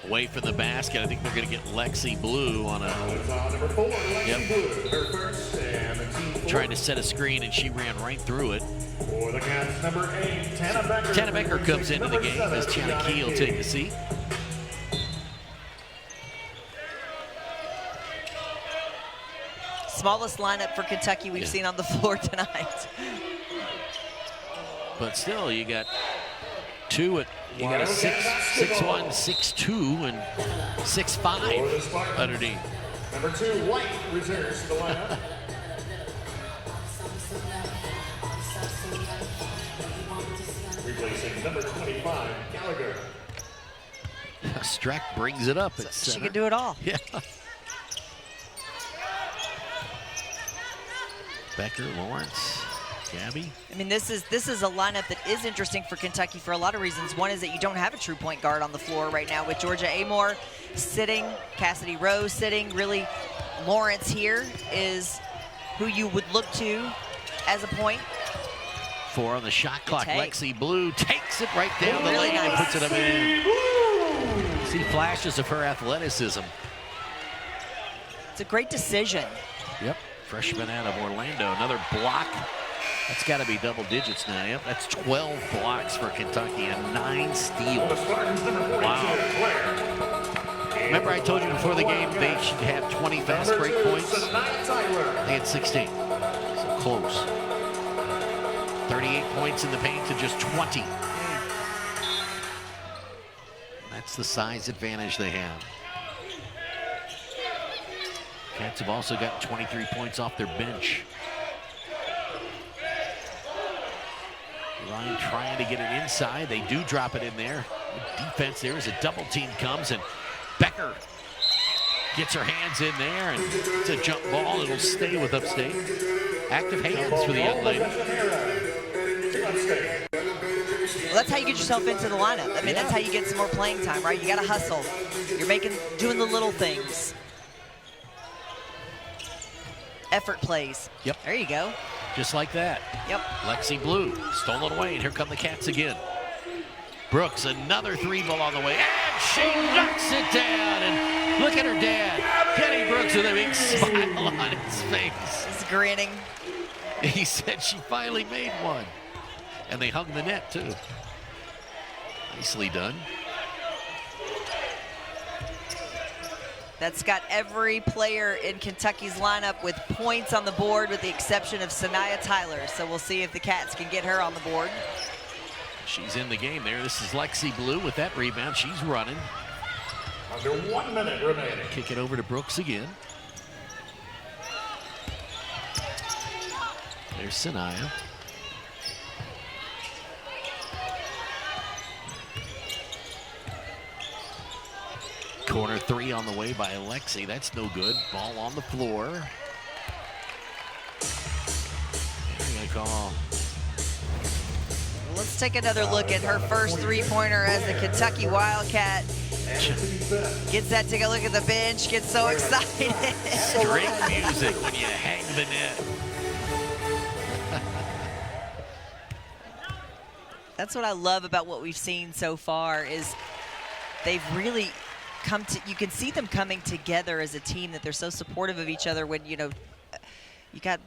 Away from the basket. I think they're going to get Lexi Blue on a. Yep. Trying to set a screen, and she ran right through it. For the Cats, number 8, Tana Becker. Tana Becker comes into the game as Tiana Key will take the seat. Smallest lineup for Kentucky we've seen on the floor tonight. But still, you got two at. You got a 6'1", 6'2", and 6'5" underneath. Number 2, White returns to the lineup. Replacing number 25, Gallagher. Strack brings it up. So she can do it all. Yeah. Becker, Lawrence, Gabby. I mean, this is a lineup that is interesting for Kentucky for a lot of reasons. One is that you don't have a true point guard on the floor right now with Georgia Amoore sitting, Cassidy Rose sitting. Really, Lawrence here is who you would look to as a point. 4 on the shot clock. Lexi Blue takes it right down the Really lane and nice. puts it up in. See flashes of her athleticism. It's a great decision. Yep. Freshman out of Orlando. Another block. That's got to be double digits now. Yep, that's 12 blocks for Kentucky and 9 steals. Wow. Remember I told you before the game they should have 20 fast break points? They had 16. So close. 38 points in the paint to just 20. That's the size advantage they have. Cats have also got 23 points off their bench. Ryan trying to get it inside. They do drop it in there. The defense there as a double team comes, and Becker gets her hands in there, and it's a jump ball. It'll stay with Upstate. Active hands for the young lady. Well, that's how you get yourself into the lineup. I mean, that's how you get some more playing time, right? You got to hustle. You're doing the little things. Effort plays. Yep. There you go. Just like that. Yep. Lexi Blue, stolen away, and here come the Cats again. Brooks, another three ball on the way, and she knocks it down. And look at her dad, Kenny Brooks, with a big smile on his face. He's grinning. He said she finally made one. And they hung the net, too. Nicely done. That's got every player in Kentucky's lineup with points on the board, with the exception of Sanaya Tyler. So we'll see if the Cats can get her on the board. She's in the game there. This is Lexi Blue with that rebound. She's running. Under 1 minute remaining. Kick it over to Brooks again. There's Sanaya. Corner three on the way by Alexi. That's no good. Ball on the floor. They're going to call. Let's take another look at her first three-pointer as the Kentucky Wildcat gets that. Take a look at the bench. Gets so excited. Great music when you hang the net. That's what I love about what we've seen so far is they've really come to, you can see them coming together as a team, that they're so supportive of each other when, you know, you got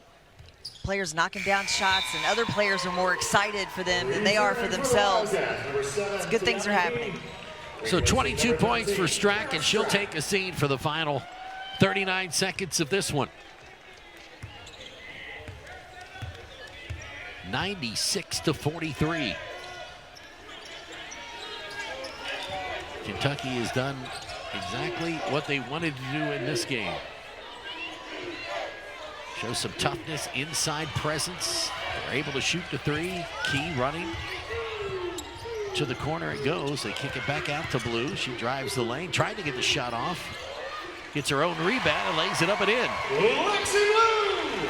players knocking down shots and other players are more excited for them than they are for themselves. It's good things are happening. So 22 points for Strack, and she'll take a seat for the final 39 seconds of this one. 96-43. Kentucky has done exactly what they wanted to do in this game. Show some toughness, inside presence. They're able to shoot the three. Key running to the corner it goes. They kick it back out to Blue. She drives the lane, tried to get the shot off. Gets her own rebound and lays it up and in. Lexi Blue!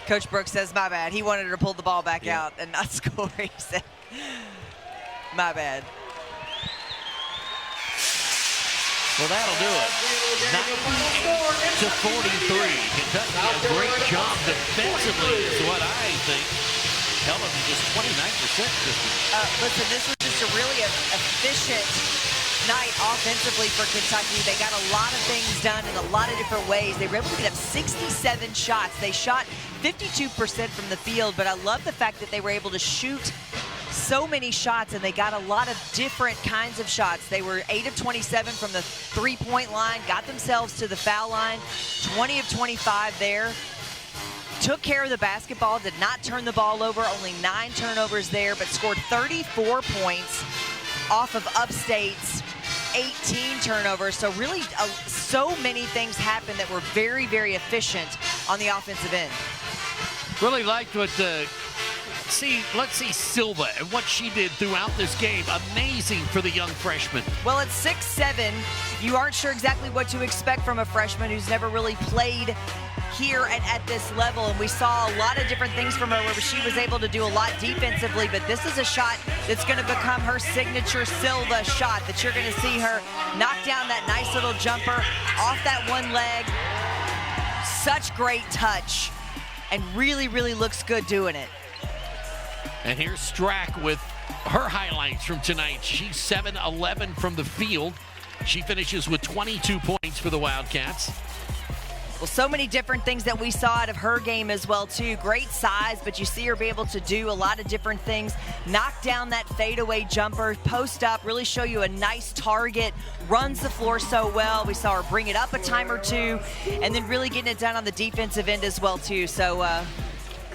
Coach Brooks says, my bad. He wanted her to pull the ball back out and not score. He said, my bad. Well, that'll do it. 98-43. Kentucky, a great job defensively is what I think. Held them to just 29%. Listen, this was just a really efficient night offensively for Kentucky. They got a lot of things done in a lot of different ways. They were able to get up 67 shots. They shot 52% from the field, but I love the fact that they were able to shoot so many shots, and they got a lot of different kinds of shots. They were 8 of 27 from the three-point line, got themselves to the foul line, 20 of 25 there. Took care of the basketball, did not turn the ball over, only 9 turnovers there, but scored 34 points off of Upstate's 18 turnovers. So really, so many things happened that were very, very efficient on the offensive end. Really liked what let's see Silva and what she did throughout this game. Amazing for the young freshman. Well, at 6'7", you aren't sure exactly what to expect from a freshman who's never really played here at this level, and we saw a lot of different things from her where she was able to do a lot defensively, but this is a shot that's going to become her signature Silva shot, that you're going to see her knock down that nice little jumper off that one leg. Such great touch, and really, really looks good doing it. And here's Strack with her highlights from tonight. She's 7-11 from the field. She finishes with 22 points for the Wildcats. Well, so many different things that we saw out of her game as well, too. Great size, but you see her be able to do a lot of different things. Knock down that fadeaway jumper, post up, really show you a nice target, runs the floor so well. We saw her bring it up a time or two, and then really getting it done on the defensive end as well, too. So,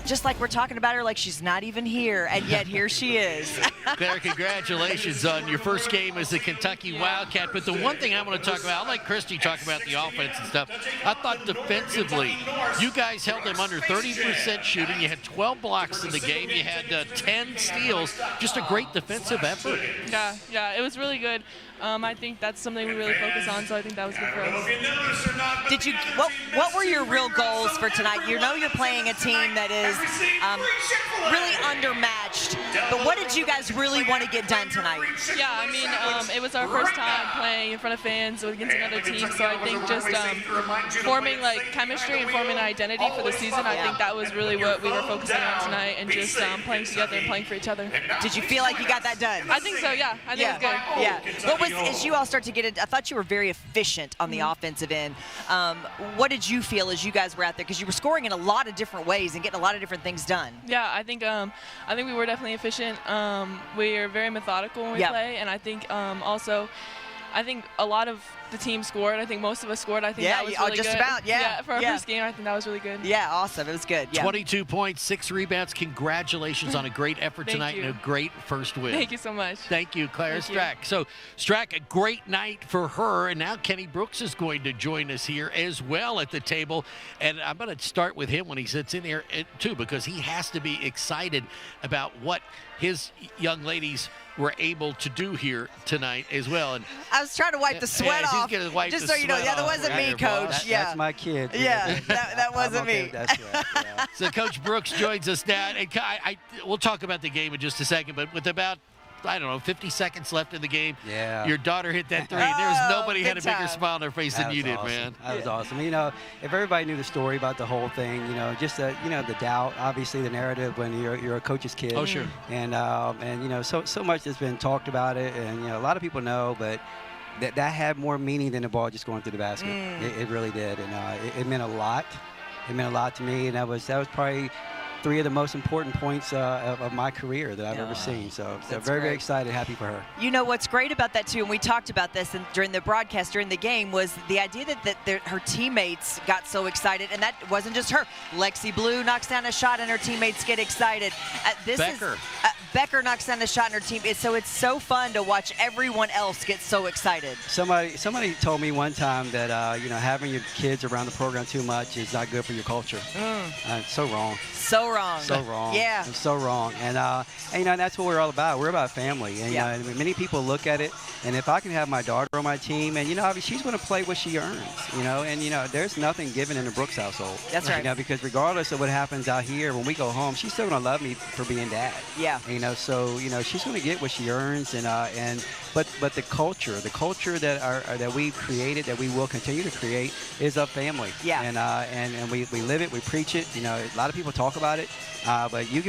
just like we're talking about her like she's not even here, and yet here she is. Claire, congratulations on your first game as a Kentucky Wildcat. But the one thing I want to talk about, I'll let Christy talk about the offense and stuff. I thought defensively, you guys held them under 30% shooting. You had 12 blocks in the game. You had 10 steals. Just a great defensive effort. Yeah, it was really good. I think that's something we really focus on, so I think that was good for us. Did you? What were your real goals for tonight? You know you're playing a team that is really undermatched, but what did you guys really want to get done tonight? Yeah, I mean, it was our first time playing in front of fans against another team, so I think just forming like chemistry and forming an identity for the season, I think that was really what we were focusing on tonight, and just playing together and playing for each other. Did you feel like you got that done? I think so, yeah. I think it was good. Yeah. What was, as you all start to get it, I thought you were very efficient on the offensive end. What did you feel as you guys were out there? Because you were scoring in a lot of different ways and getting a lot of different things done. Yeah, I think we were definitely efficient. We are very methodical when we play, and I think also, I think a lot of the team scored. I think most of us scored. I think that was really just good. about, Yeah, for our first game, I think that was really good. Yeah, awesome. It was good. Yeah. 22 points, 6 rebounds. Congratulations on a great effort tonight and a great first win. Thank you so much. Thank you, Claire Strack. So, Strack, a great night for her, and now Kenny Brooks is going to join us here as well at the table. And I'm going to start with him when he sits in here, too, because he has to be excited about what his young ladies were able to do here tonight as well. And I was trying to wipe the sweat off. He's wipe just the so you know, sweat that wasn't me, Coach. That's my kid. Yeah, that wasn't me. That's right. Yeah. So Coach Brooks joins us now. And we'll talk about the game in just a second, but with about, I don't know, 50 seconds left in the game. Yeah. Your daughter hit that three. And there was nobody had a bigger time. smile on their face than you did, awesome. man. That was awesome. You know, if everybody knew the story about the whole thing, you know, just the doubt, obviously the narrative when you're a coach's kid. Oh, sure. And you know, so much has been talked about it, and you know, a lot of people know, but that had more meaning than the ball just going through the basket. It really did, and it meant a lot. It meant a lot to me, and that was probably 3 of the most important points of my career that I've ever seen. So very excited, happy for her. You know what's great about that too, and we talked about this during the broadcast during the game, was the idea that her teammates got so excited, and that wasn't just her. Lexi Blue knocks down a shot, and her teammates get excited. Becker knocks down a shot, and her team. So it's so fun to watch everyone else get so excited. Somebody told me one time that you know, having your kids around the program too much is not good for your culture. So wrong. So wrong. So wrong. Yeah. It's so wrong. And you know, that's what we're all about. We're about family. And you know, I mean, many people look at it, and if I can have my daughter on my team, and you know, obviously she's going to play what she earns. You know, and you know, there's nothing given in the Brooks household. That's right. You know, because regardless of what happens out here, when we go home, she's still going to love me for being dad. Yeah. You know, so you know, she's going to get what she earns, but the culture that we've created, that we will continue to create, is a family. Yeah. And we live it, we preach it. You know, a lot of people talk about it, but you